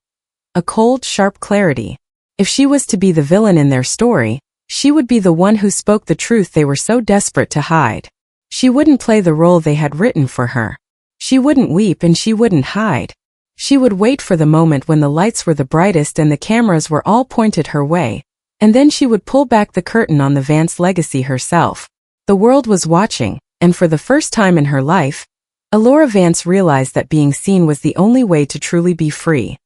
A cold, sharp clarity. If she was to be the villain in their story, she would be the one who spoke the truth they were so desperate to hide. She wouldn't play the role they had written for her. She wouldn't weep and she wouldn't hide. She would wait for the moment when the lights were the brightest and the cameras were all pointed her way, and then she would pull back the curtain on the Vance legacy herself. The world was watching, and for the first time in her life, Alora Vance realized that being seen was the only way to truly be free.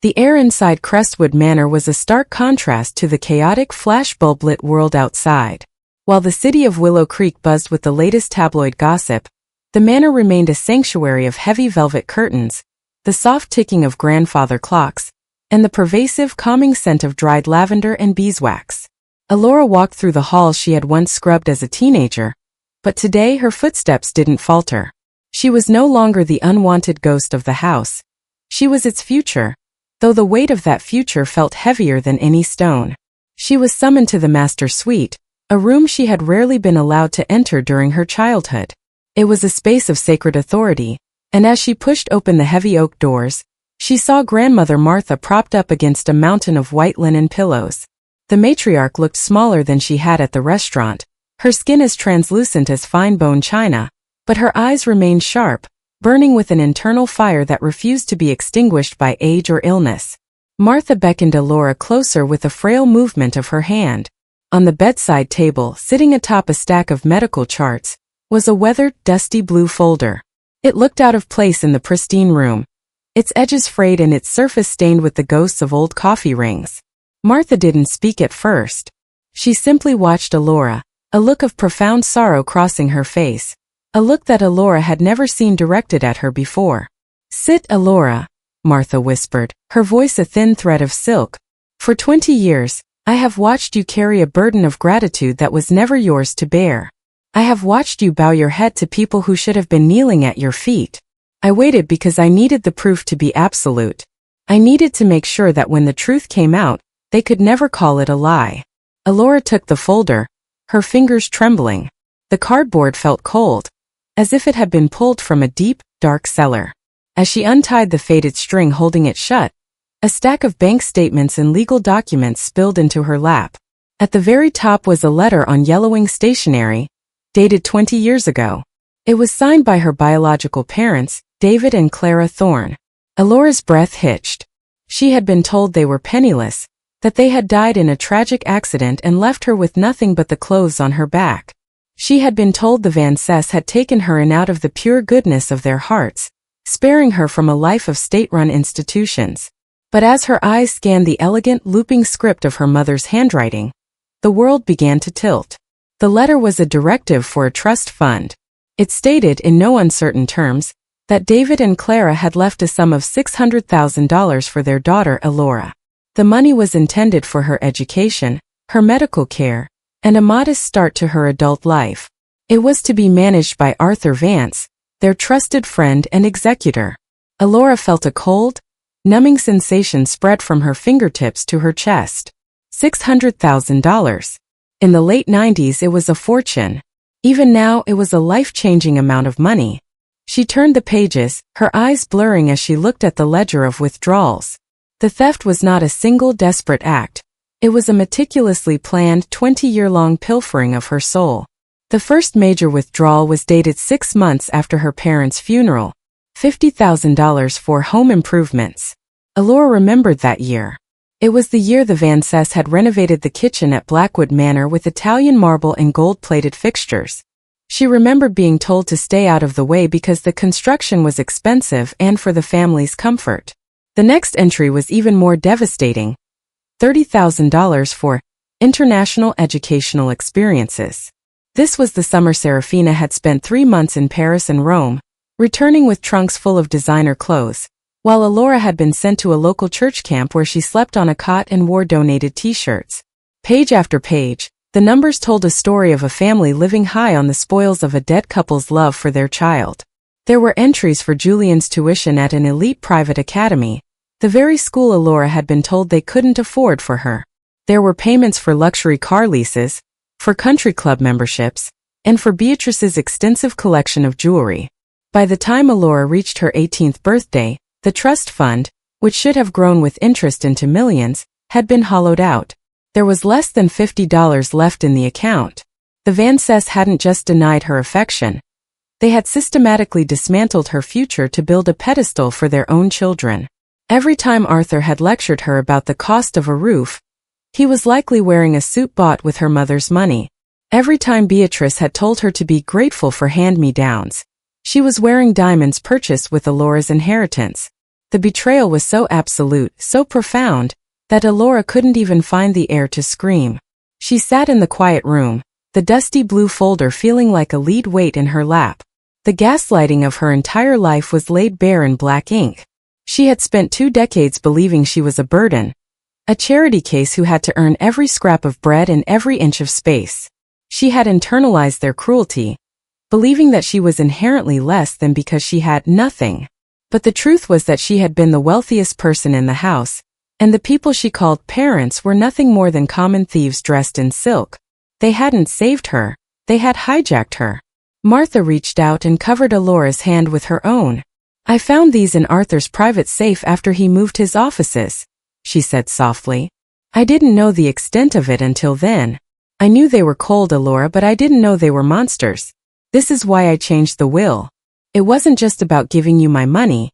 The air inside Crestwood Manor was a stark contrast to the chaotic, flashbulb-lit world outside. While the city of Willow Creek buzzed with the latest tabloid gossip, the manor remained a sanctuary of heavy velvet curtains, the soft ticking of grandfather clocks, and the pervasive, calming scent of dried lavender and beeswax. Alora walked through the halls she had once scrubbed as a teenager, but today her footsteps didn't falter. She was no longer the unwanted ghost of the house. She was its future, though the weight of that future felt heavier than any stone. She was summoned to the master suite, a room she had rarely been allowed to enter during her childhood. It was a space of sacred authority, and as she pushed open the heavy oak doors, she saw Grandmother Martha propped up against a mountain of white linen pillows. The matriarch looked smaller than she had at the restaurant, her skin as translucent as fine bone china, but her eyes remained sharp, burning with an internal fire that refused to be extinguished by age or illness. Martha beckoned Alora closer with a frail movement of her hand. On the bedside table, sitting atop a stack of medical charts, was a weathered, dusty blue folder. It looked out of place in the pristine room, its edges frayed and its surface stained with the ghosts of old coffee rings. Martha didn't speak at first. She simply watched Alora, a look of profound sorrow crossing her face, a look that Alora had never seen directed at her before. "Sit, Alora," Martha whispered, her voice a thin thread of silk. "For 20 years, I have watched you carry a burden of gratitude that was never yours to bear. I have watched you bow your head to people who should have been kneeling at your feet. I waited because I needed the proof to be absolute. I needed to make sure that when the truth came out, they could never call it a lie." Alora took the folder, her fingers trembling. The cardboard felt cold, as if it had been pulled from a deep, dark cellar. As she untied the faded string holding it shut, a stack of bank statements and legal documents spilled into her lap. At the very top was a letter on yellowing stationery, dated 20 years ago. It was signed by her biological parents, David and Clara Thorne. Alora's breath hitched. She had been told they were penniless, that they had died in a tragic accident and left her with nothing but the clothes on her back. She had been told the Vances had taken her in out of the pure goodness of their hearts, sparing her from a life of state-run institutions. But as her eyes scanned the elegant, looping script of her mother's handwriting, the world began to tilt. The letter was a directive for a trust fund. It stated in no uncertain terms that David and Clara had left a sum of $600,000 for their daughter Alora. The money was intended for her education, her medical care, and a modest start to her adult life. It was to be managed by Arthur Vance, their trusted friend and executor. Alora felt a cold, numbing sensation spread from her fingertips to her chest. $600,000. In the late 90s it was a fortune. Even now it was a life-changing amount of money. She turned the pages, her eyes blurring as she looked at the ledger of withdrawals. The theft was not a single desperate act. It was a meticulously planned 20-year-long pilfering of her soul. The first major withdrawal was dated 6 months after her parents' funeral. $50,000 for home improvements. Alora remembered that year. It was the year the Vances had renovated the kitchen at Blackwood Manor with Italian marble and gold-plated fixtures. She remembered being told to stay out of the way because the construction was expensive and for the family's comfort. The next entry was even more devastating. $30,000 for international educational experiences. This was the summer Serafina had spent 3 months in Paris and Rome, returning with trunks full of designer clothes, while Alora had been sent to a local church camp where she slept on a cot and wore donated t-shirts. Page after page, the numbers told a story of a family living high on the spoils of a dead couple's love for their child. There were entries for Julian's tuition at an elite private academy, the very school Alora had been told they couldn't afford for her. There were payments for luxury car leases, for country club memberships, and for Beatrice's extensive collection of jewelry. By the time Alora reached her 18th birthday, the trust fund, which should have grown with interest into millions, had been hollowed out. There was less than $50 left in the account. The Vances hadn't just denied her affection. They had systematically dismantled her future to build a pedestal for their own children. Every time Arthur had lectured her about the cost of a roof, he was likely wearing a suit bought with her mother's money. Every time Beatrice had told her to be grateful for hand-me-downs, she was wearing diamonds purchased with Alora's inheritance. The betrayal was so absolute, so profound, that Alora couldn't even find the air to scream. She sat in the quiet room, the dusty blue folder feeling like a lead weight in her lap. The gaslighting of her entire life was laid bare in black ink. She had spent 2 decades believing she was a burden, a charity case who had to earn every scrap of bread and every inch of space. She had internalized their cruelty, believing that she was inherently less than because she had nothing. But the truth was that she had been the wealthiest person in the house, and the people she called parents were nothing more than common thieves dressed in silk. They hadn't saved her, they had hijacked her. Martha reached out and covered Alora's hand with her own. "I found these in Arthur's private safe after he moved his offices," she said softly. "I didn't know the extent of it until then. I knew they were cold, Alora, but I didn't know they were monsters. This is why I changed the will. It wasn't just about giving you my money.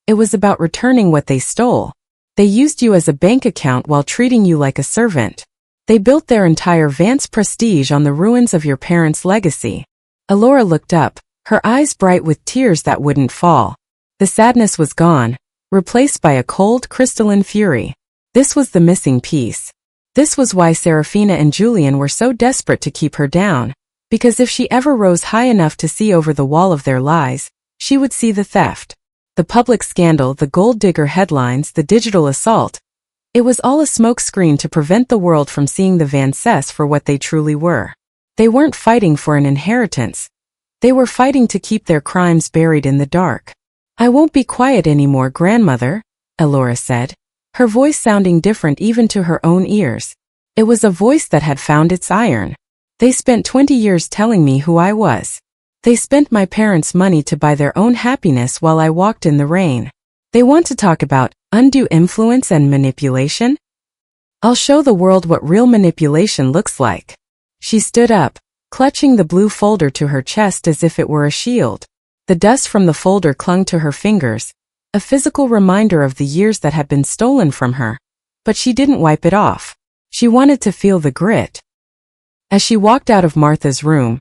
It was about returning what they stole. They used you as a bank account while treating you like a servant. They built their entire Vance prestige on the ruins of your parents' legacy." Alora looked up, her eyes bright with tears that wouldn't fall. The sadness was gone, replaced by a cold, crystalline fury. This was the missing piece. This was why Serafina and Julian were so desperate to keep her down, because if she ever rose high enough to see over the wall of their lies, she would see the theft, the public scandal, the gold digger headlines, the digital assault. It was all a smokescreen to prevent the world from seeing the Vances for what they truly were. They weren't fighting for an inheritance. They were fighting to keep their crimes buried in the dark. "I won't be quiet anymore, grandmother," Alora said, her voice sounding different even to her own ears. It was a voice that had found its iron. "They spent 20 years telling me who I was. They spent my parents' money to buy their own happiness while I walked in the rain. They want to talk about undue influence and manipulation? I'll show the world what real manipulation looks like." She stood up, clutching the blue folder to her chest as if it were a shield. The dust from the folder clung to her fingers, a physical reminder of the years that had been stolen from her. But she didn't wipe it off. She wanted to feel the grit. As she walked out of Martha's room,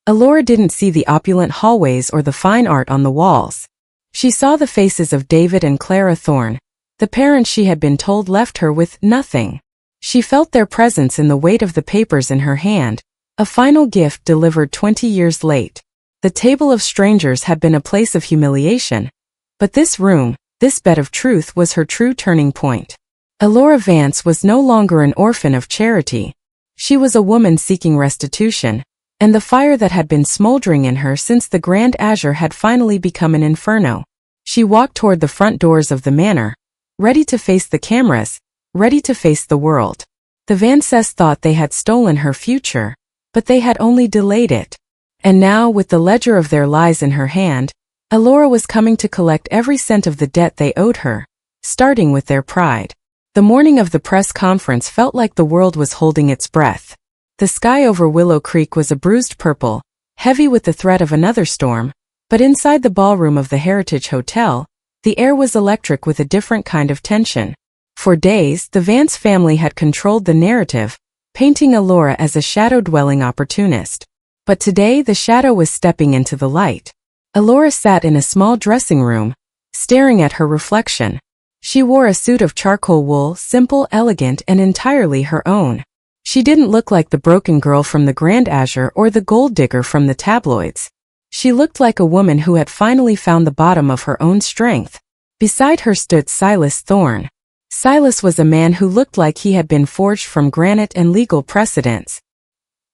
Alora didn't see the opulent hallways or the fine art on the walls. She saw the faces of David and Clara Thorne, the parents she had been told left her with nothing. She felt their presence in the weight of the papers in her hand, a final gift delivered 20 years late. The table of strangers had been a place of humiliation, but this room, this bed of truth was her true turning point. Alora Vance was no longer an orphan of charity. She was a woman seeking restitution, and the fire that had been smoldering in her since the Grand Azure had finally become an inferno. She walked toward the front doors of the manor, ready to face the cameras, ready to face the world. The Vances thought they had stolen her future, but they had only delayed it. And now, with the ledger of their lies in her hand, Alora was coming to collect every cent of the debt they owed her, starting with their pride. The morning of the press conference felt like the world was holding its breath. The sky over Willow Creek was a bruised purple, heavy with the threat of another storm, but inside the ballroom of the Heritage Hotel, the air was electric with a different kind of tension. For days, the Vance family had controlled the narrative, painting Alora as a shadow-dwelling opportunist. But today the shadow was stepping into the light. Elora sat in a small dressing room, staring at her reflection. She wore a suit of charcoal wool, simple, elegant, and entirely her own. She didn't look like the broken girl from the Grand Azure or the gold digger from the tabloids. She looked like a woman who had finally found the bottom of her own strength. Beside her stood Silas Thorne. Silas was a man who looked like he had been forged from granite and legal precedents.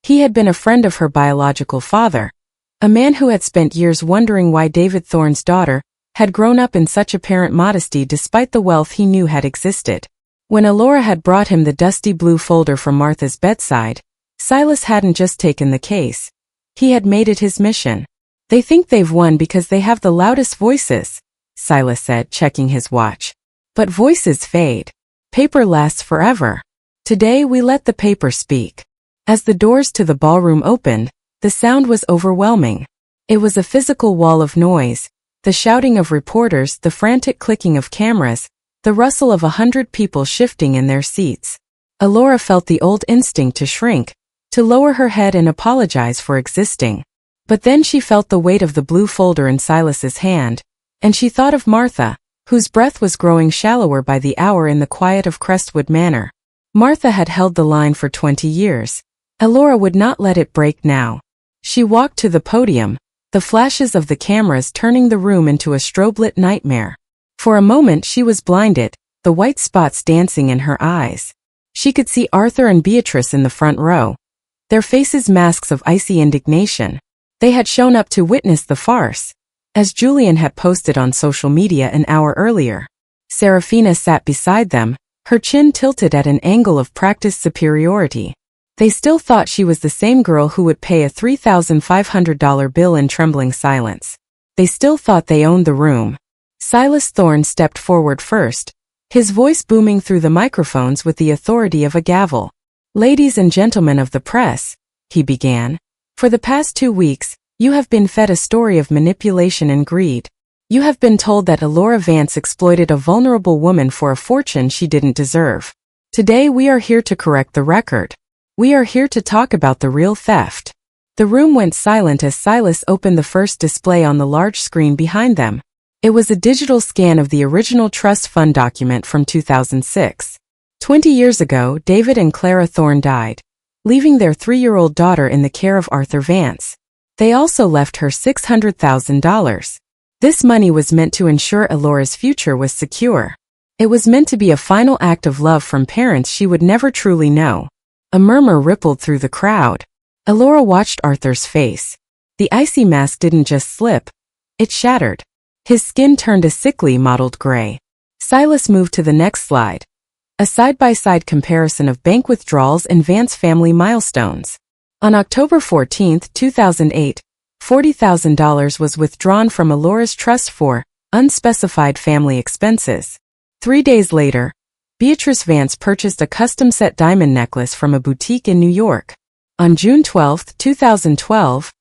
He had been a friend of her biological father, a man who had spent years wondering why David Thorne's daughter had grown up in such apparent modesty despite the wealth he knew had existed. When Elora had brought him the dusty blue folder from Martha's bedside, Silas hadn't just taken the case. He had made it his mission. "They think they've won because they have the loudest voices," Silas said, checking his watch. "But voices fade. Paper lasts forever. Today we let the paper speak." As the doors to the ballroom opened, the sound was overwhelming. It was a physical wall of noise, the shouting of reporters, the frantic clicking of cameras, the rustle of 100 people shifting in their seats. Elora felt the old instinct to shrink, to lower her head and apologize for existing. But then she felt the weight of the blue folder in Silas's hand, and she thought of Martha, whose breath was growing shallower by the hour in the quiet of Crestwood Manor. Martha had held the line for 20 years. Elora would not let it break now. She walked to the podium, the flashes of the cameras turning the room into a strobe-lit nightmare. For a moment she was blinded, the white spots dancing in her eyes. She could see Arthur and Beatrice in the front row, their faces masks of icy indignation. They had shown up to witness the farce, as Julian had posted on social media an hour earlier. Serafina sat beside them, her chin tilted at an angle of practiced superiority. They still thought she was the same girl who would pay a $3,500 bill in trembling silence. They still thought they owned the room. Silas Thorne stepped forward first, his voice booming through the microphones with the authority of a gavel. "Ladies and gentlemen of the press," he began, "for the past 2 weeks, you have been fed a story of manipulation and greed. You have been told that Elora Vance exploited a vulnerable woman for a fortune she didn't deserve. Today we are here to correct the record. We are here to talk about the real theft." The room went silent as Silas opened the first display on the large screen behind them. It was a digital scan of the original trust fund document from 2006. 20 years ago, David and Clara Thorne died, leaving their 3-year-old daughter in the care of Arthur Vance. They also left her $600,000. This money was meant to ensure Elora's future was secure. It was meant to be a final act of love from parents she would never truly know. A murmur rippled through the crowd. Elora watched Arthur's face. The icy mask didn't just slip, it shattered. His skin turned a sickly mottled gray. Silas moved to the next slide. A side-by-side comparison of bank withdrawals and Vance family milestones. On October 14, 2008, $40,000 was withdrawn from Elora's trust for unspecified family expenses. 3 days later, Beatrice Vance purchased a custom-set diamond necklace from a boutique in New York. On June 12, 2012,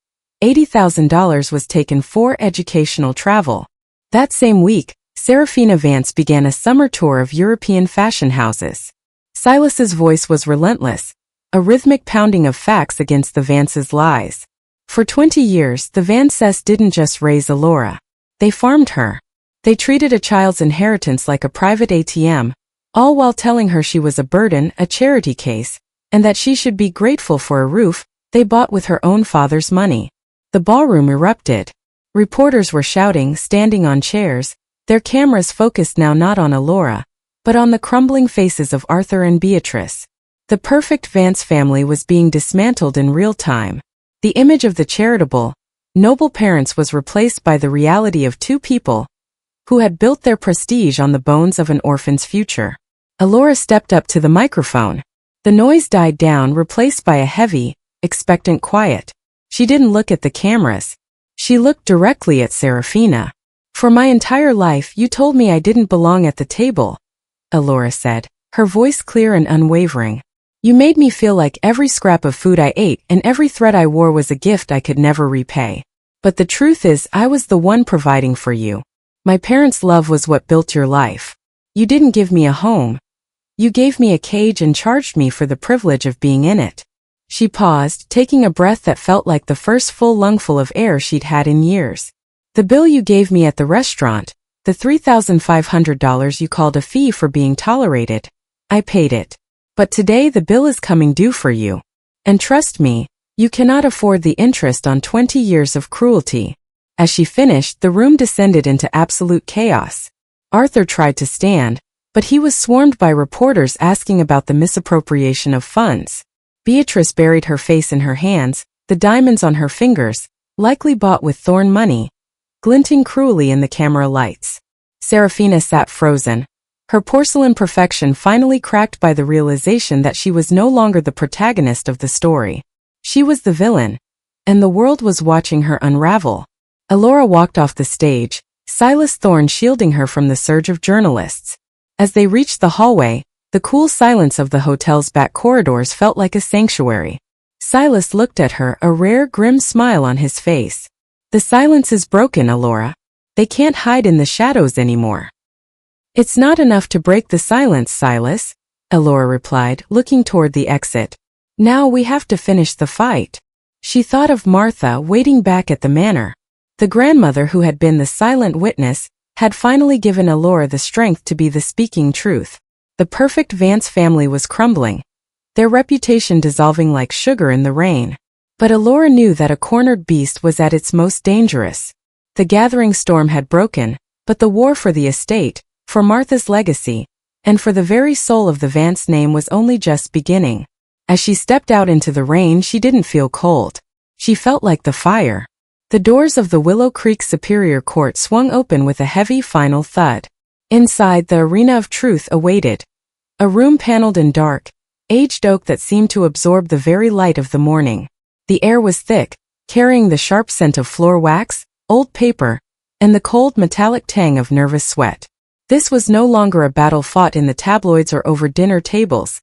$80,000 was taken for educational travel. That same week, Serafina Vance began a summer tour of European fashion houses. Silas's voice was relentless, a rhythmic pounding of facts against the Vances' lies. For 20 years, the Vances didn't just raise Elora. They farmed her. They treated a child's inheritance like a private ATM, all while telling her she was a burden, a charity case, and that she should be grateful for a roof they bought with her own father's money. The ballroom erupted. Reporters were shouting, standing on chairs, their cameras focused now not on Elora, but on the crumbling faces of Arthur and Beatrice. The perfect Vance family was being dismantled in real time. The image of the charitable, noble parents was replaced by the reality of 2 people who had built their prestige on the bones of an orphan's future. Elora stepped up to the microphone. The noise died down, replaced by a heavy, expectant quiet. She didn't look at the cameras. She looked directly at Serafina. "For my entire life you told me I didn't belong at the table," Elora said, her voice clear and unwavering. "You made me feel like every scrap of food I ate and every thread I wore was a gift I could never repay. But the truth is I was the one providing for you. My parents' love was what built your life. You didn't give me a home. You gave me a cage and charged me for the privilege of being in it." She paused, taking a breath that felt like the first full lungful of air she'd had in years. The bill you gave me at the restaurant, the $3,500 you called a fee for being tolerated, I paid it. But today the bill is coming due for you. And trust me, you cannot afford the interest on 20 years of cruelty. As she finished, the room descended into absolute chaos. Arthur tried to stand, but he was swarmed by reporters asking about the misappropriation of funds. Beatrice buried her face in her hands, the diamonds on her fingers, likely bought with Thorn money, glinting cruelly in the camera lights. Serafina sat frozen, her porcelain perfection finally cracked by the realization that she was no longer the protagonist of the story. She was the villain, and the world was watching her unravel. Elora walked off the stage, Silas Thorn shielding her from the surge of journalists. As they reached the hallway, the cool silence of the hotel's back corridors felt like a sanctuary. Silas looked at her, a rare grim smile on his face. The silence is broken, Elora. They can't hide in the shadows anymore. It's not enough to break the silence, Silas, Elora replied, looking toward the exit. Now we have to finish the fight. She thought of Martha waiting back at the manor. The grandmother who had been the silent witness had finally given Elora the strength to be the speaking truth. The perfect Vance family was crumbling, their reputation dissolving like sugar in the rain. But Elora knew that a cornered beast was at its most dangerous. The gathering storm had broken, but the war for the estate, for Martha's legacy, and for the very soul of the Vance name was only just beginning. As she stepped out into the rain, she didn't feel cold. She felt like the fire. The doors of the Willow Creek Superior Court swung open with a heavy final thud. Inside, the arena of truth awaited. A room paneled in dark, aged oak that seemed to absorb the very light of the morning. The air was thick, carrying the sharp scent of floor wax, old paper, and the cold metallic tang of nervous sweat. This was no longer a battle fought in the tabloids or over dinner tables.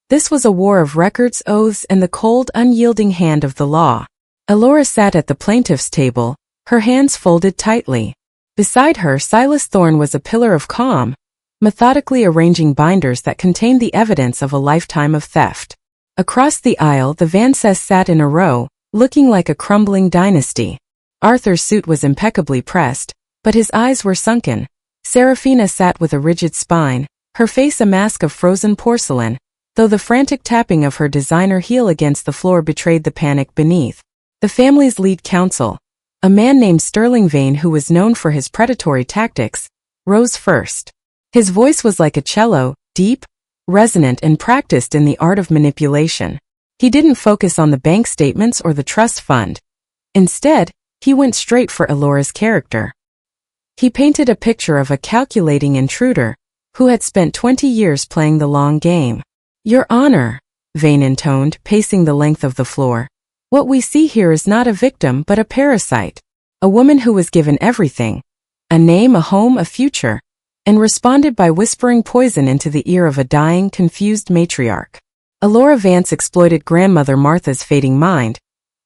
This was a war of records, oaths, and the cold, unyielding hand of the law. Elora sat at the plaintiff's table, her hands folded tightly. Beside her, Silas Thorn was a pillar of calm, methodically arranging binders that contained the evidence of a lifetime of theft. Across the aisle, the Vances sat in a row, looking like a crumbling dynasty. Arthur's suit was impeccably pressed, but his eyes were sunken. Serafina sat with a rigid spine, her face a mask of frozen porcelain, though the frantic tapping of her designer heel against the floor betrayed the panic beneath. The family's lead counsel, a man named Sterling Vane who was known for his predatory tactics, rose first. His voice was like a cello, deep, resonant, and practiced in the art of manipulation. He didn't focus on the bank statements or the trust fund. Instead, he went straight for Elora's character. He painted a picture of a calculating intruder who had spent 20 years playing the long game. Your Honor, Vane intoned, pacing the length of the floor. What we see here is not a victim but a parasite. A woman who was given everything. A name, a home, a future. And responded by whispering poison into the ear of a dying, confused matriarch. Elora Vance exploited grandmother Martha's fading mind,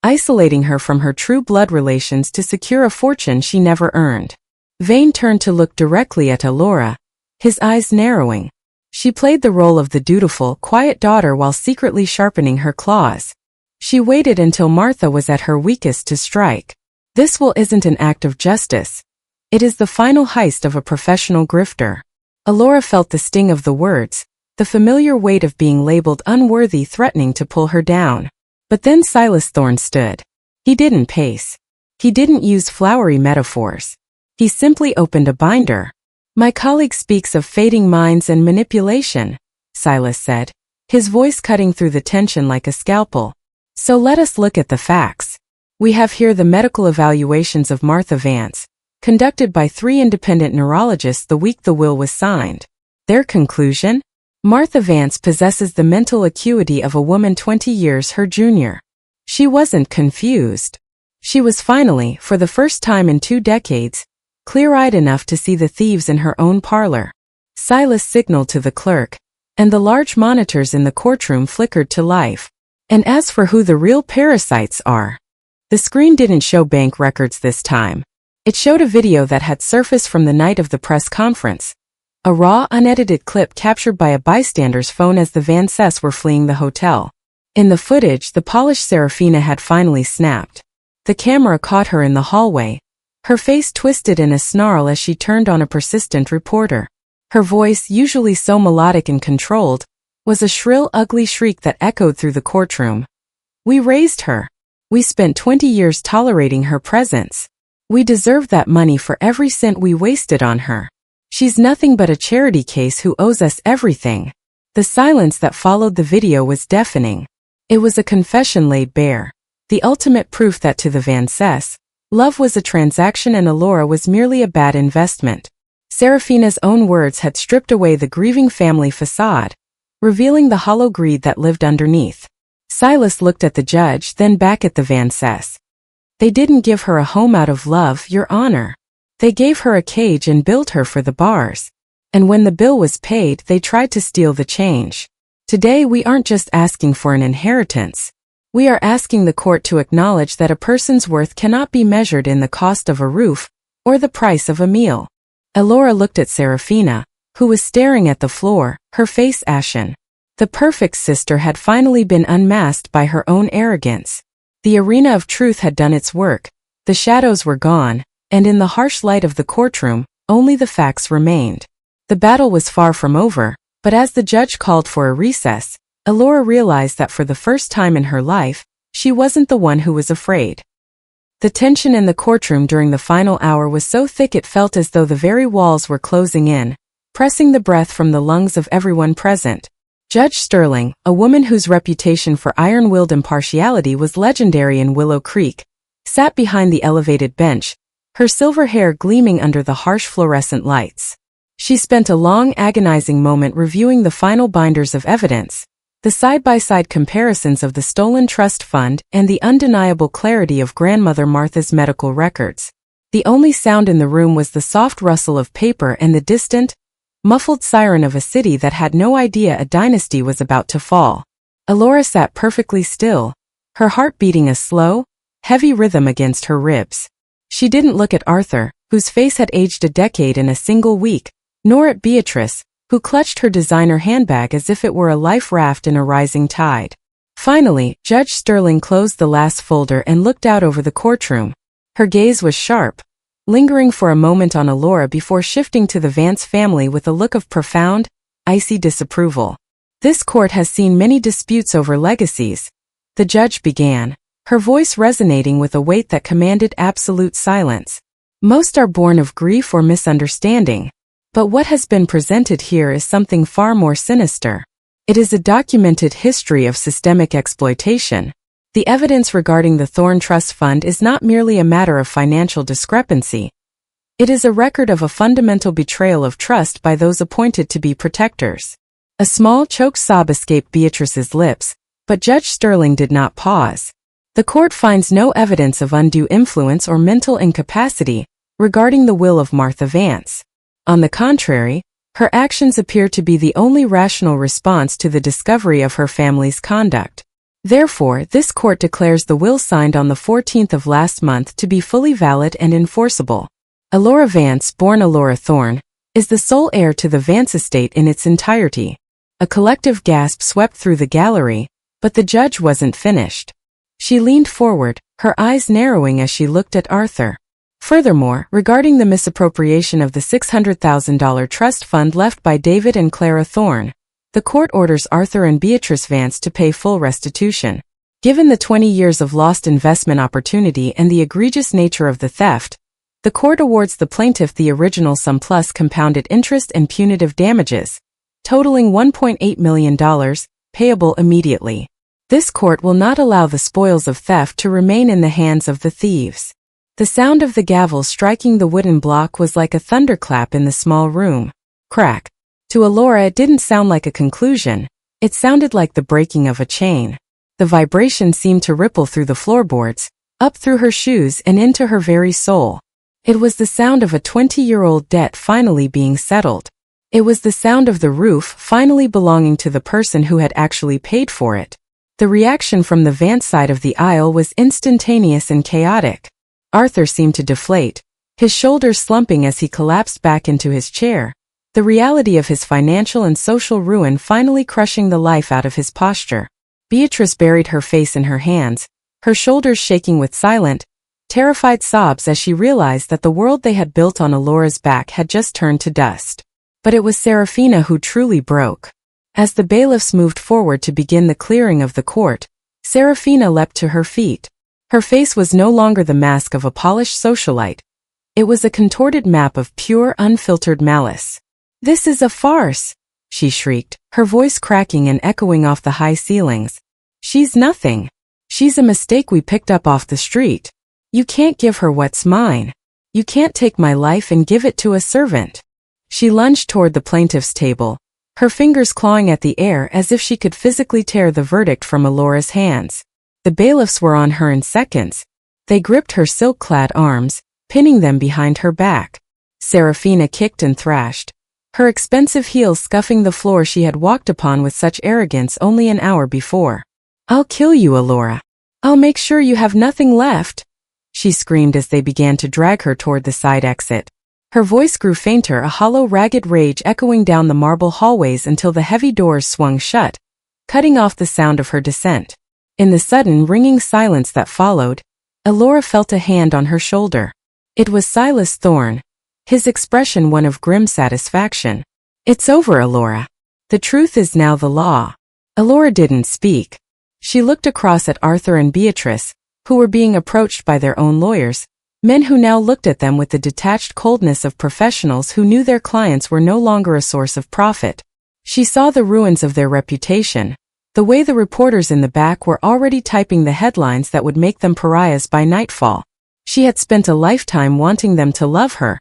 isolating her from her true blood relations to secure a fortune she never earned. Vane turned to look directly at Elora, his eyes narrowing. She played the role of the dutiful, quiet daughter while secretly sharpening her claws. She waited until Martha was at her weakest to strike. This will isn't an act of justice. It is the final heist of a professional grifter. Elora felt the sting of the words, the familiar weight of being labeled unworthy threatening to pull her down. But then Silas Thorn stood. He didn't pace. He didn't use flowery metaphors. He simply opened a binder. My colleague speaks of fading minds and manipulation, Silas said, his voice cutting through the tension like a scalpel. So let us look at the facts. We have here the medical evaluations of Martha Vance, conducted by 3 independent neurologists the week the will was signed. Their conclusion? Martha Vance possesses the mental acuity of a woman 20 years her junior. She wasn't confused. She was finally, for the first time in 2 decades, clear-eyed enough to see the thieves in her own parlor. Silas signaled to the clerk, and the large monitors in the courtroom flickered to life. And as for who the real parasites are, the screen didn't show bank records this time. It showed a video that had surfaced from the night of the press conference. A raw, unedited clip captured by a bystander's phone as the Vances were fleeing the hotel. In the footage, the polished Serafina had finally snapped. The camera caught her in the hallway, her face twisted in a snarl as she turned on a persistent reporter. Her voice, usually so melodic and controlled, was a shrill, ugly shriek that echoed through the courtroom. We raised her. We spent 20 years tolerating her presence. We deserve that money for every cent we wasted on her. She's nothing but a charity case who owes us everything. The silence that followed the video was deafening. It was a confession laid bare. The ultimate proof that to the Vances, love was a transaction and Alora was merely a bad investment. Serafina's own words had stripped away the grieving family facade, revealing the hollow greed that lived underneath. Silas looked at the judge, then back at the Vances. They didn't give her a home out of love, Your Honor. They gave her a cage and billed her for the bars. And when the bill was paid, they tried to steal the change. Today we aren't just asking for an inheritance. We are asking the court to acknowledge that a person's worth cannot be measured in the cost of a roof or the price of a meal. Alora looked at Serafina, who was staring at the floor, her face ashen. The perfect sister had finally been unmasked by her own arrogance. The arena of truth had done its work, the shadows were gone, and in the harsh light of the courtroom, only the facts remained. The battle was far from over, but as the judge called for a recess, Alora realized that for the first time in her life, she wasn't the one who was afraid. The tension in the courtroom during the final hour was so thick it felt as though the very walls were closing in, pressing the breath from the lungs of everyone present. Judge Sterling, a woman whose reputation for iron-willed impartiality was legendary in Willow Creek, sat behind the elevated bench, her silver hair gleaming under the harsh fluorescent lights. She spent a long, agonizing moment reviewing the final binders of evidence, the side-by-side comparisons of the stolen trust fund and the undeniable clarity of Grandmother Martha's medical records. The only sound in the room was the soft rustle of paper and the distant, muffled siren of a city that had no idea a dynasty was about to fall. Alora sat perfectly still, her heart beating a slow, heavy rhythm against her ribs. She didn't look at Arthur, whose face had aged a decade in a single week, nor at Beatrice, who clutched her designer handbag as if it were a life raft in a rising tide. Finally, Judge Sterling closed the last folder and looked out over the courtroom. Her gaze was sharp, lingering for a moment on Alora before shifting to the Vance family with a look of profound, icy disapproval. This court has seen many disputes over legacies, the judge began, her voice resonating with a weight that commanded absolute silence. Most are born of grief or misunderstanding. But what has been presented here is something far more sinister. It is a documented history of systemic exploitation. The evidence regarding the Thorn Trust Fund is not merely a matter of financial discrepancy. It is a record of a fundamental betrayal of trust by those appointed to be protectors. A small choked sob escaped Beatrice's lips, but Judge Sterling did not pause. The court finds no evidence of undue influence or mental incapacity regarding the will of Martha Vance. On the contrary, her actions appear to be the only rational response to the discovery of her family's conduct. Therefore, this court declares the will signed on the 14th of last month to be fully valid and enforceable. Alora Vance, born Alora Thorne, is the sole heir to the Vance estate in its entirety. A collective gasp swept through the gallery, but the judge wasn't finished. She leaned forward, her eyes narrowing as she looked at Arthur. Furthermore, regarding the misappropriation of the $600,000 trust fund left by David and Clara Thorne, the court orders Arthur and Beatrice Vance to pay full restitution. Given the 20 years of lost investment opportunity and the egregious nature of the theft, the court awards the plaintiff the original sum plus compounded interest and punitive damages, totaling $1.8 million, payable immediately. This court will not allow the spoils of theft to remain in the hands of the thieves. The sound of the gavel striking the wooden block was like a thunderclap in the small room. Crack. To Alora it didn't sound like a conclusion, it sounded like the breaking of a chain. The vibration seemed to ripple through the floorboards, up through her shoes and into her very soul. It was the sound of a 20-year-old debt finally being settled. It was the sound of the roof finally belonging to the person who had actually paid for it. The reaction from the Vance side of the aisle was instantaneous and chaotic. Arthur seemed to deflate, his shoulders slumping as he collapsed back into his chair, the reality of his financial and social ruin finally crushing the life out of his posture. Beatrice buried her face in her hands, her shoulders shaking with silent, terrified sobs as she realized that the world they had built on Alora's back had just turned to dust. But it was Serafina who truly broke. As the bailiffs moved forward to begin the clearing of the court, Serafina leapt to her feet. Her face was no longer the mask of a polished socialite. It was a contorted map of pure, unfiltered malice. "This is a farce," she shrieked, her voice cracking and echoing off the high ceilings. "She's nothing. She's a mistake we picked up off the street. You can't give her what's mine. You can't take my life and give it to a servant." She lunged toward the plaintiff's table, her fingers clawing at the air as if she could physically tear the verdict from Alora's hands. The bailiffs were on her in seconds. They gripped her silk-clad arms, pinning them behind her back. Serafina kicked and thrashed, her expensive heels scuffing the floor she had walked upon with such arrogance only an hour before. "I'll kill you, Alora. I'll make sure you have nothing left," she screamed as they began to drag her toward the side exit. Her voice grew fainter, a hollow, ragged rage echoing down the marble hallways until the heavy doors swung shut, cutting off the sound of her descent. In the sudden, ringing silence that followed, Alora felt a hand on her shoulder. It was Silas Thorne, his expression one of grim satisfaction. "It's over, Alora. The truth is now the law." Alora didn't speak. She looked across at Arthur and Beatrice, who were being approached by their own lawyers, men who now looked at them with the detached coldness of professionals who knew their clients were no longer a source of profit. She saw the ruins of their reputation, the way the reporters in the back were already typing the headlines that would make them pariahs by nightfall. She had spent a lifetime wanting them to love her,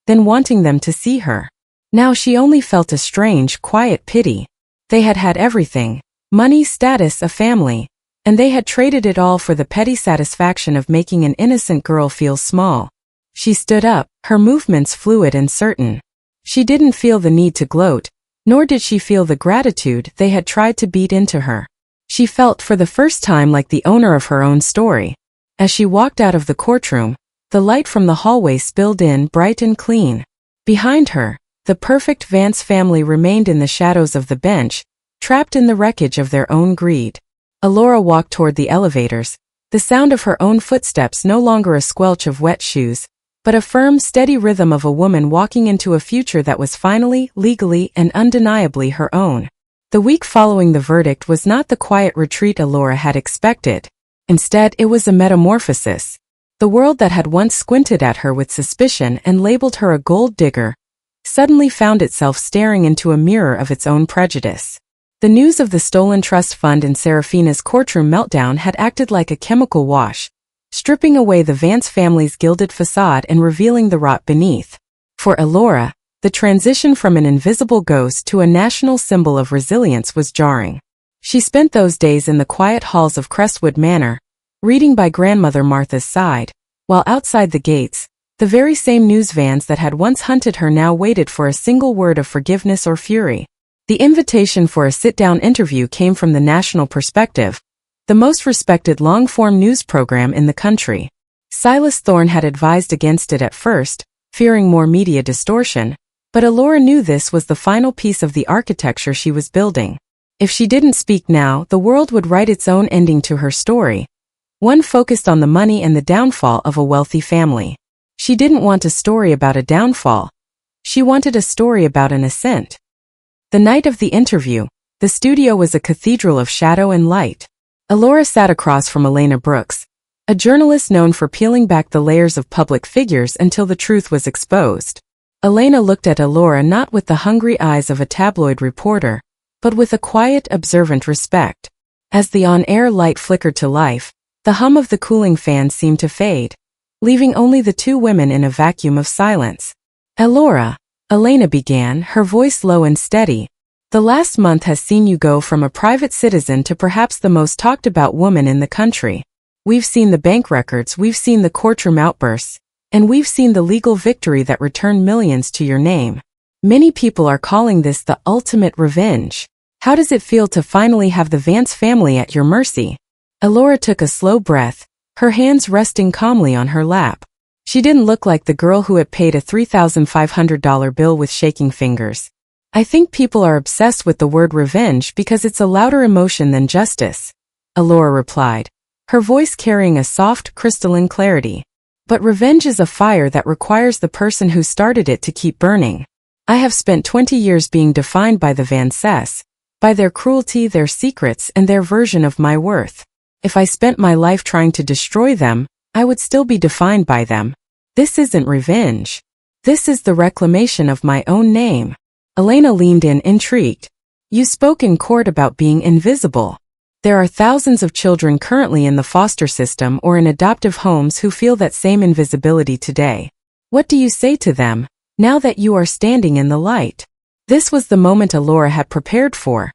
then wanting them to see her. Now she only felt a strange, quiet pity. They had had everything: money, status, a family, and they had traded it all for the petty satisfaction of making an innocent girl feel small. She stood up, her movements fluid and certain. She didn't feel the need to gloat, nor did she feel the gratitude they had tried to beat into her. She felt for the first time like the owner of her own story. As she walked out of the courtroom, the light from the hallway spilled in bright and clean. Behind her, the perfect Vance family remained in the shadows of the bench, trapped in the wreckage of their own greed. Alora walked toward the elevators, the sound of her own footsteps no longer a squelch of wet shoes, but a firm, steady rhythm of a woman walking into a future that was finally, legally, and undeniably her own. The week following the verdict was not the quiet retreat Alora had expected. Instead, it was a metamorphosis. The world that had once squinted at her with suspicion and labeled her a gold digger suddenly found itself staring into a mirror of its own prejudice. The news of the stolen trust fund and Serafina's courtroom meltdown had acted like a chemical wash, stripping away the Vance family's gilded facade and revealing the rot beneath. For Alora, the transition from an invisible ghost to a national symbol of resilience was jarring. She spent those days in the quiet halls of Crestwood Manor, reading by Grandmother Martha's side, while outside the gates, the very same news vans that had once hunted her now waited for a single word of forgiveness or fury. The invitation for a sit-down interview came from the National Perspective, the most respected long-form news program in the country. Silas Thorne had advised against it at first, fearing more media distortion, but Alora knew this was the final piece of the architecture she was building. If she didn't speak now, the world would write its own ending to her story, one focused on the money and the downfall of a wealthy family. She didn't want a story about a downfall. She wanted a story about an ascent. The night of the interview, the studio was a cathedral of shadow and light. Alora sat across from Elena Brooks, a journalist known for peeling back the layers of public figures until the truth was exposed. Elena looked at Alora not with the hungry eyes of a tabloid reporter, but with a quiet, observant respect. As the on-air light flickered to life, the hum of the cooling fan seemed to fade, leaving only the two women in a vacuum of silence. "Alora," Elena began, her voice low and steady, "the last month has seen you go from a private citizen to perhaps the most talked-about woman in the country. We've seen the bank records, we've seen the courtroom outbursts, and we've seen the legal victory that returned millions to your name. Many people are calling this the ultimate revenge. How does it feel to finally have the Vance family at your mercy?" Alora took a slow breath, her hands resting calmly on her lap. She didn't look like the girl who had paid a $3,500 bill with shaking fingers. I think people are obsessed with the word revenge because it's a louder emotion than justice, Alora replied, her voice carrying a soft, crystalline clarity. But revenge is a fire that requires the person who started it to keep burning. I have spent 20 years being defined by the Vances, by their cruelty, their secrets, and their version of my worth. If I spent my life trying to destroy them, I would still be defined by them. This isn't revenge. This is the reclamation of my own name. Elena leaned in, intrigued. You spoke in court about being invisible. There are thousands of children currently in the foster system or in adoptive homes who feel that same invisibility today. What do you say to them, now that you are standing in the light? This was the moment Alora had prepared for.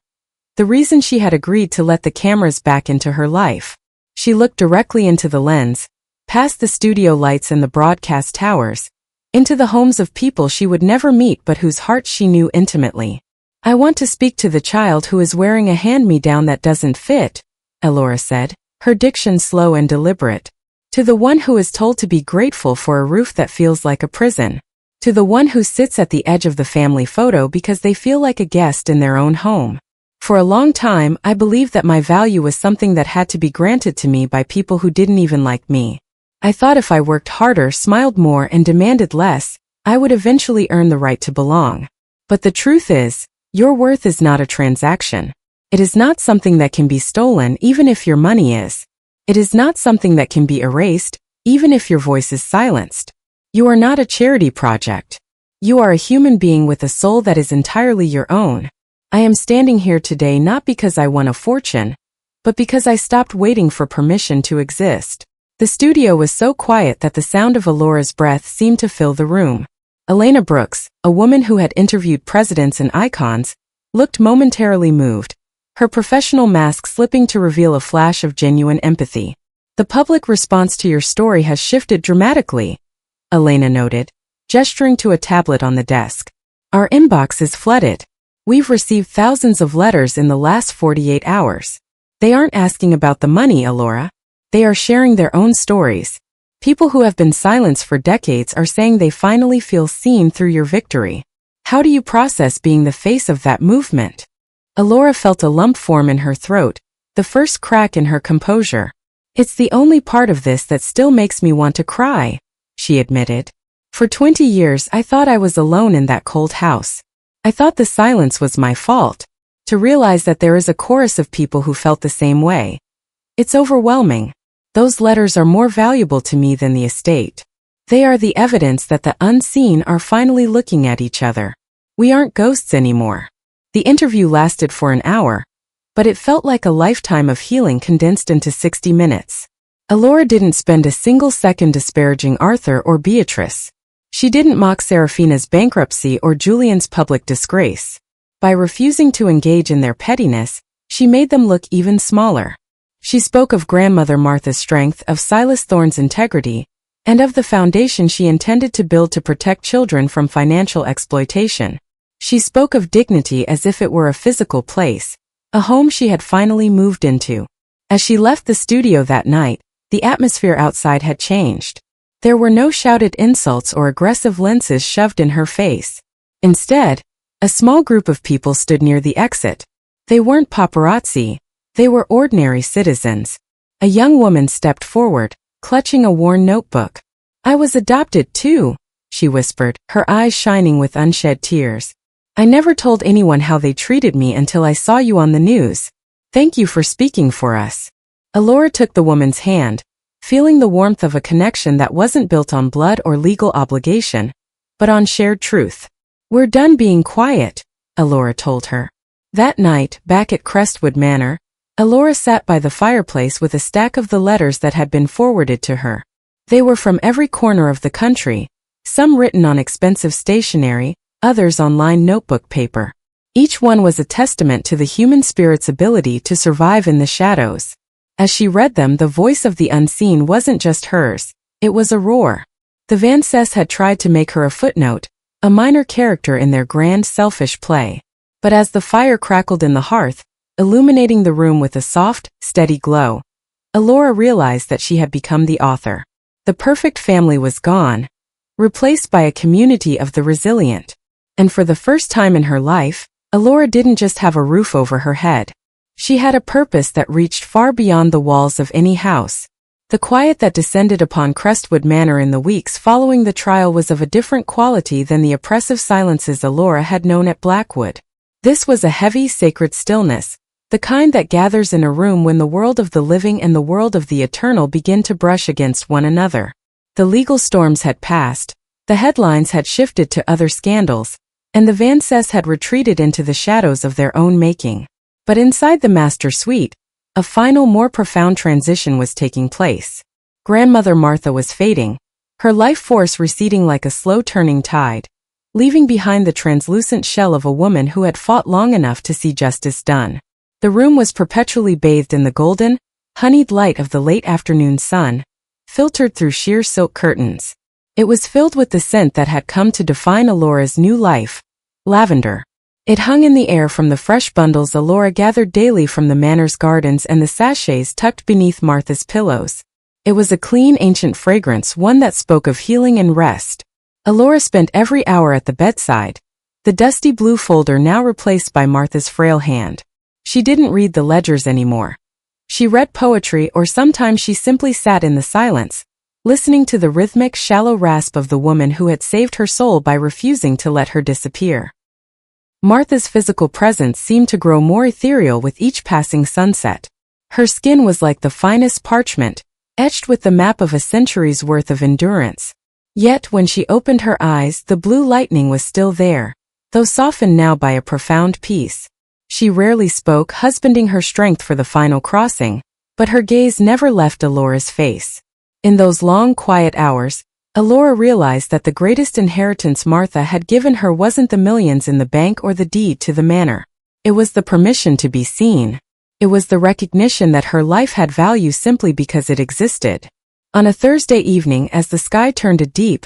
The reason she had agreed to let the cameras back into her life. She looked directly into the lens, past the studio lights and the broadcast towers, into the homes of people she would never meet but whose hearts she knew intimately. I want to speak to the child who is wearing a hand-me-down that doesn't fit, Alora said, her diction slow and deliberate. To the one who is told to be grateful for a roof that feels like a prison. To the one who sits at the edge of the family photo because they feel like a guest in their own home. For a long time, I believed that my value was something that had to be granted to me by people who didn't even like me. I thought if I worked harder, smiled more, and demanded less, I would eventually earn the right to belong. But the truth is, your worth is not a transaction. It is not something that can be stolen even if your money is. It is not something that can be erased, even if your voice is silenced. You are not a charity project. You are a human being with a soul that is entirely your own. I am standing here today not because I won a fortune, but because I stopped waiting for permission to exist. The studio was so quiet that the sound of Alora's breath seemed to fill the room. Elena Brooks, a woman who had interviewed presidents and icons, looked momentarily moved, her professional mask slipping to reveal a flash of genuine empathy. The public response to your story has shifted dramatically, Elena noted, gesturing to a tablet on the desk. Our inbox is flooded. We've received thousands of letters in the last 48 hours. They aren't asking about the money, Alora. They are sharing their own stories. People who have been silenced for decades are saying they finally feel seen through your victory. How do you process being the face of that movement? Alora felt a lump form in her throat, the first crack in her composure. It's the only part of this that still makes me want to cry, she admitted. For 20 years I thought I was alone in that cold house. I thought the silence was my fault. To realize that there is a chorus of people who felt the same way. It's overwhelming. Those letters are more valuable to me than the estate. They are the evidence that the unseen are finally looking at each other. We aren't ghosts anymore. The interview lasted for an hour, but it felt like a lifetime of healing condensed into 60 minutes. Alora didn't spend a single second disparaging Arthur or Beatrice. She didn't mock Serafina's bankruptcy or Julian's public disgrace. By refusing to engage in their pettiness, she made them look even smaller. She spoke of grandmother Martha's strength, of Silas Thorne's integrity, and of the foundation she intended to build to protect children from financial exploitation. She spoke of dignity as if it were a physical place, a home she had finally moved into. As she left the studio that night, the atmosphere outside had changed. There were no shouted insults or aggressive lenses shoved in her face. Instead, a small group of people stood near the exit. They weren't paparazzi, they were ordinary citizens. A young woman stepped forward, clutching a worn notebook. I was adopted too, she whispered, her eyes shining with unshed tears. I never told anyone how they treated me until I saw you on the news. Thank you for speaking for us. Alora took the woman's hand, feeling the warmth of a connection that wasn't built on blood or legal obligation, but on shared truth. We're done being quiet, Alora told her. That night, back at Crestwood Manor, Alora sat by the fireplace with a stack of the letters that had been forwarded to her. They were from every corner of the country, some written on expensive stationery, others on lined notebook paper. Each one was a testament to the human spirit's ability to survive in the shadows. As she read them, the voice of the unseen wasn't just hers, it was a roar. The Vances had tried to make her a footnote, a minor character in their grand selfish play. But as the fire crackled in the hearth, illuminating the room with a soft, steady glow, Alora realized that she had become the author. The perfect family was gone, replaced by a community of the resilient. And for the first time in her life, Alora didn't just have a roof over her head. She had a purpose that reached far beyond the walls of any house. The quiet that descended upon Crestwood Manor in the weeks following the trial was of a different quality than the oppressive silences Alora had known at Blackwood. This was a heavy, sacred stillness, the kind that gathers in a room when the world of the living and the world of the eternal begin to brush against one another. The legal storms had passed, the headlines had shifted to other scandals, and the Vances had retreated into the shadows of their own making. But inside the master suite, a final, more profound transition was taking place. Grandmother Martha was fading, her life force receding like a slow-turning tide, leaving behind the translucent shell of a woman who had fought long enough to see justice done. The room was perpetually bathed in the golden, honeyed light of the late afternoon sun, filtered through sheer silk curtains. It was filled with the scent that had come to define Alora's new life, lavender. It hung in the air from the fresh bundles Alora gathered daily from the manor's gardens and the sachets tucked beneath Martha's pillows. It was a clean, ancient fragrance, one that spoke of healing and rest. Alora spent every hour at the bedside, the dusty blue folder now replaced by Martha's frail hand. She didn't read the ledgers anymore. She read poetry, or sometimes she simply sat in the silence, listening to the rhythmic, shallow rasp of the woman who had saved her soul by refusing to let her disappear. Martha's physical presence seemed to grow more ethereal with each passing sunset. Her skin was like the finest parchment, etched with the map of a century's worth of endurance. Yet when she opened her eyes, the blue lightning was still there, though softened now by a profound peace. She rarely spoke, husbanding her strength for the final crossing, but her gaze never left Alora's face. In those long, quiet hours, Alora realized that the greatest inheritance Martha had given her wasn't the millions in the bank or the deed to the manor. It was the permission to be seen. It was the recognition that her life had value simply because it existed. On a Thursday evening, as the sky turned a deep,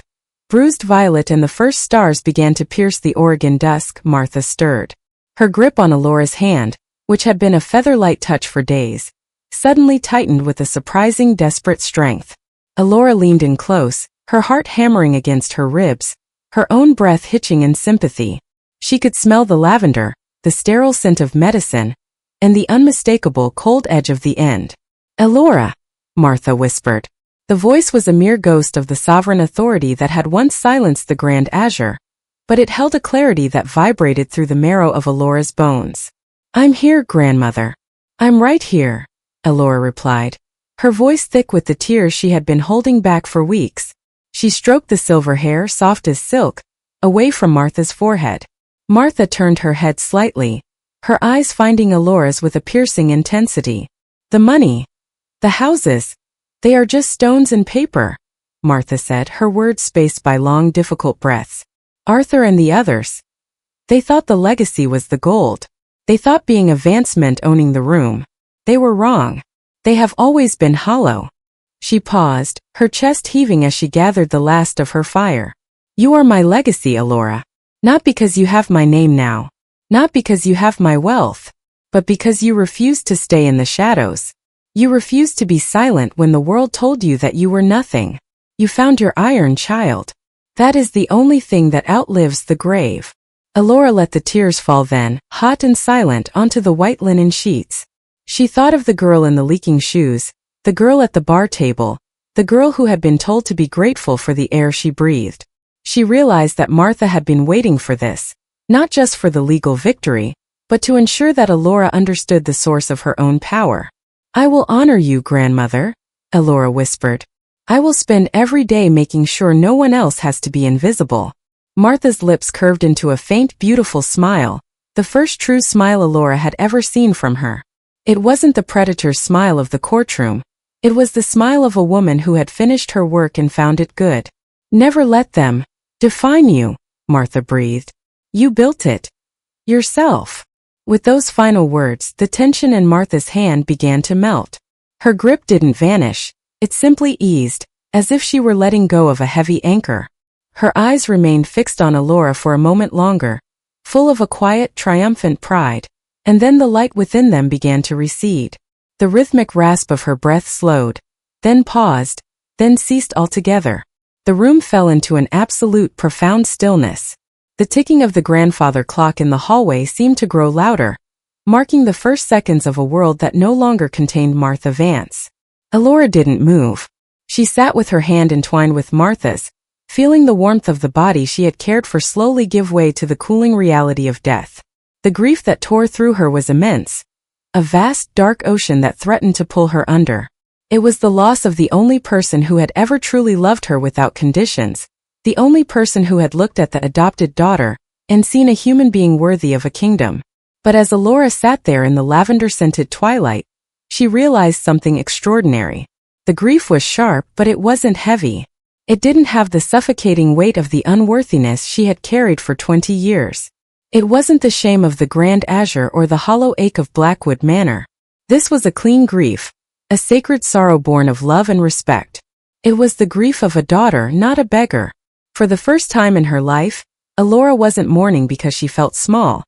bruised violet and the first stars began to pierce the Oregon dusk, Martha stirred. Her grip on Alora's hand, which had been a feather-light touch for days, suddenly tightened with a surprising, desperate strength. Alora leaned in close, her heart hammering against her ribs, her own breath hitching in sympathy. She could smell the lavender, the sterile scent of medicine, and the unmistakable cold edge of the end. "Alora," Martha whispered. The voice was a mere ghost of the sovereign authority that had once silenced the Grand Azure, but it held a clarity that vibrated through the marrow of Alora's bones. "I'm here, grandmother. I'm right here," Alora replied, her voice thick with the tears she had been holding back for weeks. She stroked the silver hair, soft as silk, away from Martha's forehead. Martha turned her head slightly, her eyes finding Alora's with a piercing intensity. "The money, the houses, they are just stones and paper," Martha said, her words spaced by long, difficult breaths. "Arthur and the others, they thought the legacy was the gold. They thought being a Vance meant owning the room. They were wrong. They have always been hollow." She paused, her chest heaving as she gathered the last of her fire. "You are my legacy, Alora. Not because you have my name now. Not because you have my wealth. But because you refused to stay in the shadows. You refused to be silent when the world told you that you were nothing. You found your iron child. That is the only thing that outlives the grave." Alora let the tears fall then, hot and silent, onto the white linen sheets. She thought of the girl in the leaking shoes, the girl at the bar table, the girl who had been told to be grateful for the air she breathed. She realized that Martha had been waiting for this, not just for the legal victory, but to ensure that Alora understood the source of her own power. "I will honor you, grandmother," Alora whispered. "I will spend every day making sure no one else has to be invisible." Martha's lips curved into a faint, beautiful smile, the first true smile Alora had ever seen from her. It wasn't the predator's smile of the courtroom. It was the smile of a woman who had finished her work and found it good. "Never let them define you," Martha breathed. "You built it yourself." With those final words, the tension in Martha's hand began to melt. Her grip didn't vanish, it simply eased, as if she were letting go of a heavy anchor. Her eyes remained fixed on Alora for a moment longer, full of a quiet, triumphant pride, and then the light within them began to recede. The rhythmic rasp of her breath slowed, then paused, then ceased altogether. The room fell into an absolute, profound stillness. The ticking of the grandfather clock in the hallway seemed to grow louder, marking the first seconds of a world that no longer contained Martha Vance. Elora didn't move. She sat with her hand entwined with Martha's, feeling the warmth of the body she had cared for slowly give way to the cooling reality of death. The grief that tore through her was immense, a vast, dark ocean that threatened to pull her under. It was the loss of the only person who had ever truly loved her without conditions, the only person who had looked at the adopted daughter and seen a human being worthy of a kingdom. But as Elora sat there in the lavender-scented twilight, she realized something extraordinary. The grief was sharp, but it wasn't heavy. It didn't have the suffocating weight of the unworthiness she had carried for 20 years. It wasn't the shame of the Grand Azure or the hollow ache of Blackwood Manor. This was a clean grief, a sacred sorrow born of love and respect. It was the grief of a daughter, not a beggar. For the first time in her life, Elora wasn't mourning because she felt small.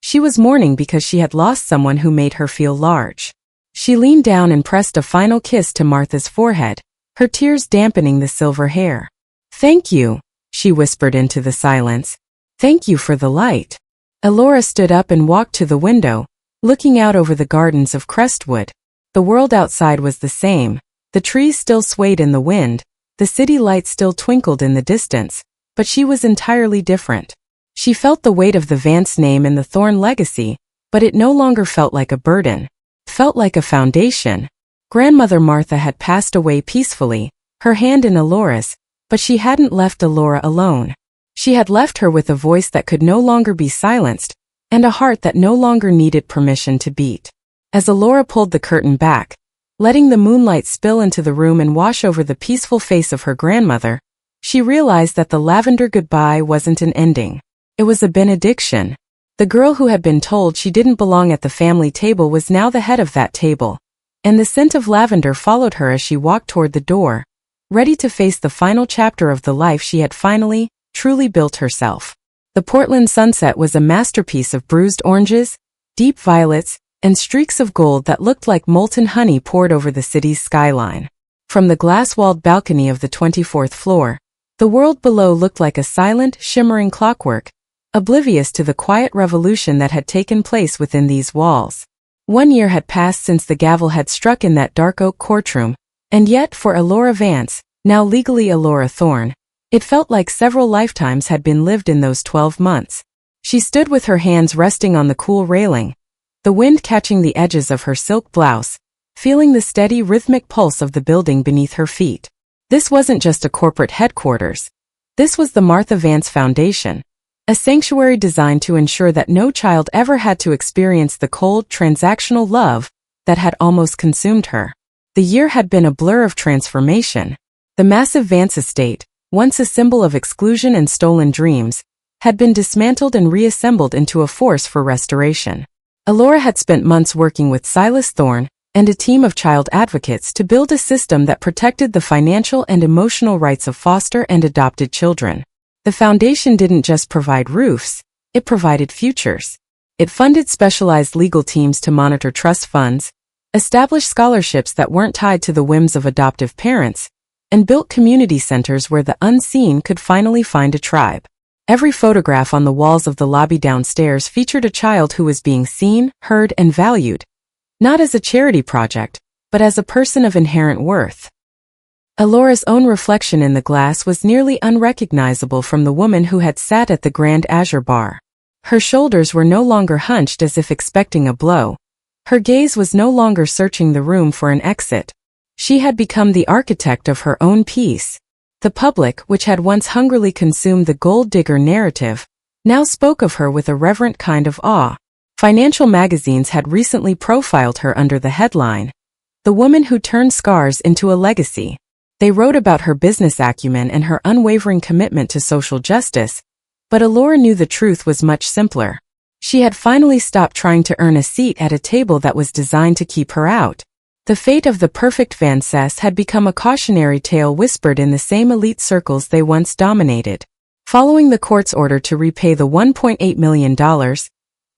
She was mourning because she had lost someone who made her feel large. She leaned down and pressed a final kiss to Martha's forehead, her tears dampening the silver hair. "Thank you," she whispered into the silence. "Thank you for the light." Elora stood up and walked to the window, looking out over the gardens of Crestwood. The world outside was the same. The trees still swayed in the wind, the city lights still twinkled in the distance, but she was entirely different. She felt the weight of the Vance name and the Thorne legacy, but it no longer felt like a burden. It felt like a foundation. Grandmother Martha had passed away peacefully, her hand in Elora's, but she hadn't left Elora alone. She had left her with a voice that could no longer be silenced, and a heart that no longer needed permission to beat. As Elora pulled the curtain back, letting the moonlight spill into the room and wash over the peaceful face of her grandmother, she realized that the lavender goodbye wasn't an ending. It was a benediction. The girl who had been told she didn't belong at the family table was now the head of that table, and the scent of lavender followed her as she walked toward the door, ready to face the final chapter of the life she had finally, truly built herself. The Portland sunset was a masterpiece of bruised oranges, deep violets, and streaks of gold that looked like molten honey poured over the city's skyline. From the glass-walled balcony of the 24th floor, the world below looked like a silent, shimmering clockwork, oblivious to the quiet revolution that had taken place within these walls. 1 year had passed since the gavel had struck in that dark oak courtroom, and yet for Elora Vance, now legally Elora Thorne, it felt like several lifetimes had been lived in those 12 months. She stood with her hands resting on the cool railing, the wind catching the edges of her silk blouse, feeling the steady rhythmic pulse of the building beneath her feet. This wasn't just a corporate headquarters. This was the Martha Vance Foundation, a sanctuary designed to ensure that no child ever had to experience the cold, transactional love that had almost consumed her. The year had been a blur of transformation. The massive Vance estate, once a symbol of exclusion and stolen dreams, had been dismantled and reassembled into a force for restoration. Elora had spent months working with Silas Thorne and a team of child advocates to build a system that protected the financial and emotional rights of foster and adopted children. The foundation didn't just provide roofs, it provided futures. It funded specialized legal teams to monitor trust funds, established scholarships that weren't tied to the whims of adoptive parents, and built community centers where the unseen could finally find a tribe. Every photograph on the walls of the lobby downstairs featured a child who was being seen, heard, and valued, not as a charity project, but as a person of inherent worth. Elora's own reflection in the glass was nearly unrecognizable from the woman who had sat at the Grand Azure bar. Her shoulders were no longer hunched as if expecting a blow. Her gaze was no longer searching the room for an exit. She had become the architect of her own peace. The public, which had once hungrily consumed the gold digger narrative, now spoke of her with a reverent kind of awe. Financial magazines had recently profiled her under the headline, "The Woman Who Turned Scars into a Legacy." They wrote about her business acumen and her unwavering commitment to social justice, but Elora knew the truth was much simpler. She had finally stopped trying to earn a seat at a table that was designed to keep her out. The fate of the perfect Vancess had become a cautionary tale whispered in the same elite circles they once dominated. Following the court's order to repay the $1.8 million,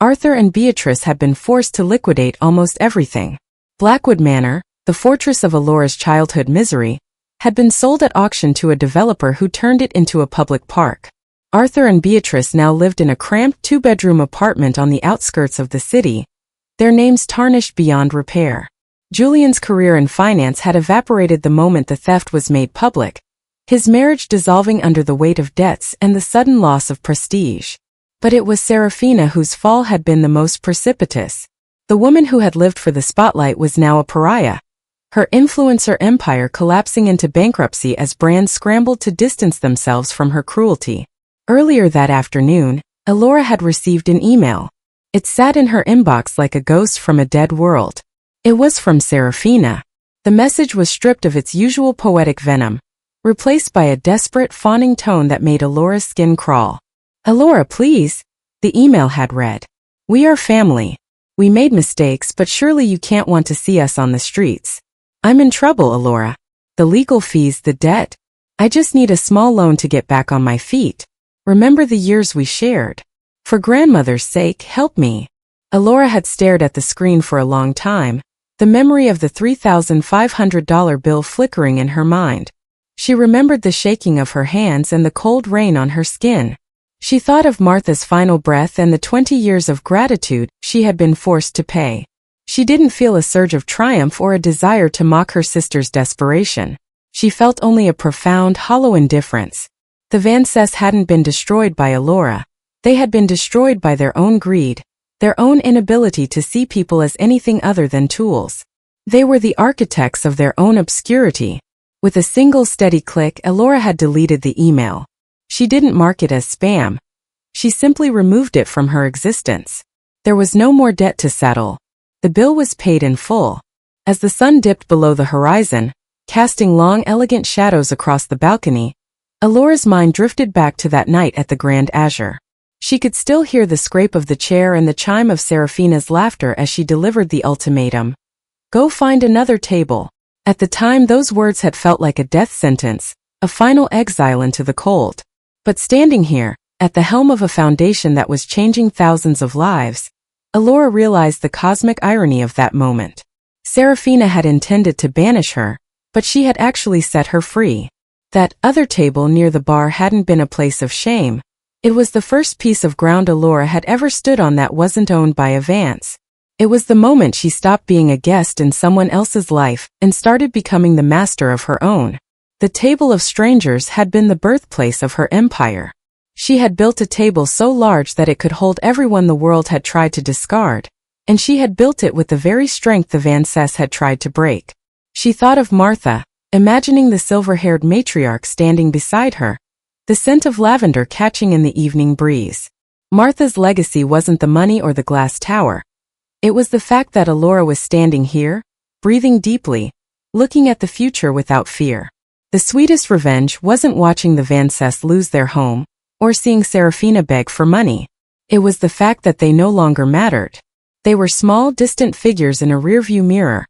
Arthur and Beatrice had been forced to liquidate almost everything. Blackwood Manor, the fortress of Elora's childhood misery, had been sold at auction to a developer who turned it into a public park. Arthur and Beatrice now lived in a cramped two-bedroom apartment on the outskirts of the city, their names tarnished beyond repair. Julian's career in finance had evaporated the moment the theft was made public, his marriage dissolving under the weight of debts and the sudden loss of prestige. But it was Serafina whose fall had been the most precipitous. The woman who had lived for the spotlight was now a pariah, her influencer empire collapsing into bankruptcy as brands scrambled to distance themselves from her cruelty. Earlier that afternoon, Elora had received an email. It sat in her inbox like a ghost from a dead world. It was from Serafina. The message was stripped of its usual poetic venom, replaced by a desperate, fawning tone that made Elora's skin crawl. "Elora, please," the email had read. "We are family. We made mistakes, but surely you can't want to see us on the streets. I'm in trouble, Elora. The legal fees, the debt. I just need a small loan to get back on my feet. Remember the years we shared. For grandmother's sake, help me." Elora had stared at the screen for a long time, the memory of the $3,500 bill flickering in her mind. She remembered the shaking of her hands and the cold rain on her skin. She thought of Martha's final breath and the 20 years of gratitude she had been forced to pay. She didn't feel a surge of triumph or a desire to mock her sister's desperation. She felt only a profound, hollow indifference. The Vances hadn't been destroyed by Elora. They had been destroyed by their own greed, their own inability to see people as anything other than tools. They were the architects of their own obscurity. With a single steady click, Elora had deleted the email. She didn't mark it as spam. She simply removed it from her existence. There was no more debt to settle. The bill was paid in full. As the sun dipped below the horizon, casting long, elegant shadows across the balcony, Elora's mind drifted back to that night at the Grand Azure. She could still hear the scrape of the chair and the chime of Serafina's laughter as she delivered the ultimatum. Go find another table. At the time, those words had felt like a death sentence, a final exile into the cold. But standing here, at the helm of a foundation that was changing thousands of lives, Elora realized the cosmic irony of that moment. Serafina had intended to banish her, but she had actually set her free. That other table near the bar hadn't been a place of shame. It was the first piece of ground Elora had ever stood on that wasn't owned by a Vance. It was the moment she stopped being a guest in someone else's life and started becoming the master of her own. The table of strangers had been the birthplace of her empire. She had built a table so large that it could hold everyone the world had tried to discard, and she had built it with the very strength the Vances had tried to break. She thought of Martha, imagining the silver-haired matriarch standing beside her, the scent of lavender catching in the evening breeze. Martha's legacy wasn't the money or the glass tower. It was the fact that Elora was standing here, breathing deeply, looking at the future without fear. The sweetest revenge wasn't watching the Vances lose their home, or seeing Serafina beg for money. It was the fact that they no longer mattered. They were small, distant figures in a rearview mirror,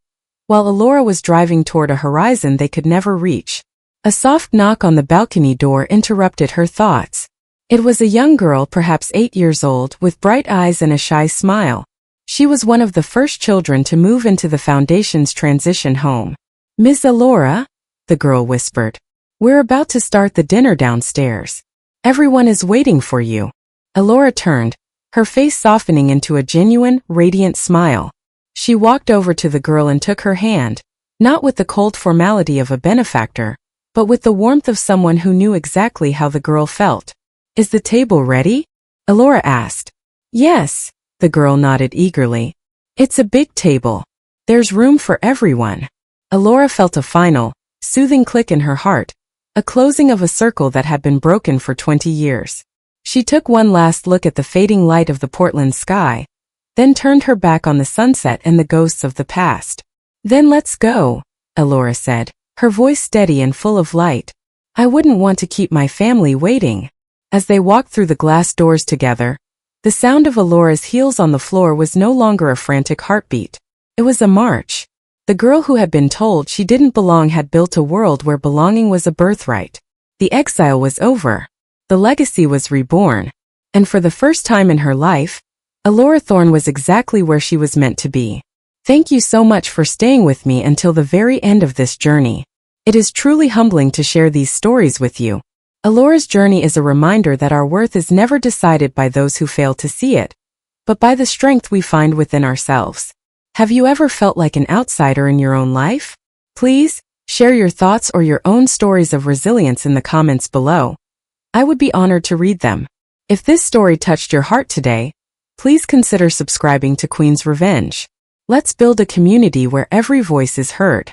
while Elora was driving toward a horizon they could never reach. A soft knock on the balcony door interrupted her thoughts. It was a young girl, perhaps 8 years old, with bright eyes and a shy smile. She was one of the first children to move into the Foundation's transition home. "Miss Elora?" the girl whispered. "We're about to start the dinner downstairs. Everyone is waiting for you." Elora turned, her face softening into a genuine, radiant smile. She walked over to the girl and took her hand, not with the cold formality of a benefactor, but with the warmth of someone who knew exactly how the girl felt. "Is the table ready?" Elora asked. "Yes," the girl nodded eagerly. "It's a big table. There's room for everyone." Elora felt a final, soothing click in her heart, a closing of a circle that had been broken for 20 years. She took one last look at the fading light of the Portland sky, then turned her back on the sunset and the ghosts of the past. "Then let's go," Elora said, her voice steady and full of light. "I wouldn't want to keep my family waiting." As they walked through the glass doors together, the sound of Elora's heels on the floor was no longer a frantic heartbeat. It was a march. The girl who had been told she didn't belong had built a world where belonging was a birthright. The exile was over. The legacy was reborn. And for the first time in her life, Elora Thorne was exactly where she was meant to be. "Thank you so much for staying with me until the very end of this journey. It is truly humbling to share these stories with you." Alora's journey is a reminder that our worth is never decided by those who fail to see it, but by the strength we find within ourselves. Have you ever felt like an outsider in your own life? Please, share your thoughts or your own stories of resilience in the comments below. I would be honored to read them. If this story touched your heart today, please consider subscribing to Queen's Revenge. Let's build a community where every voice is heard.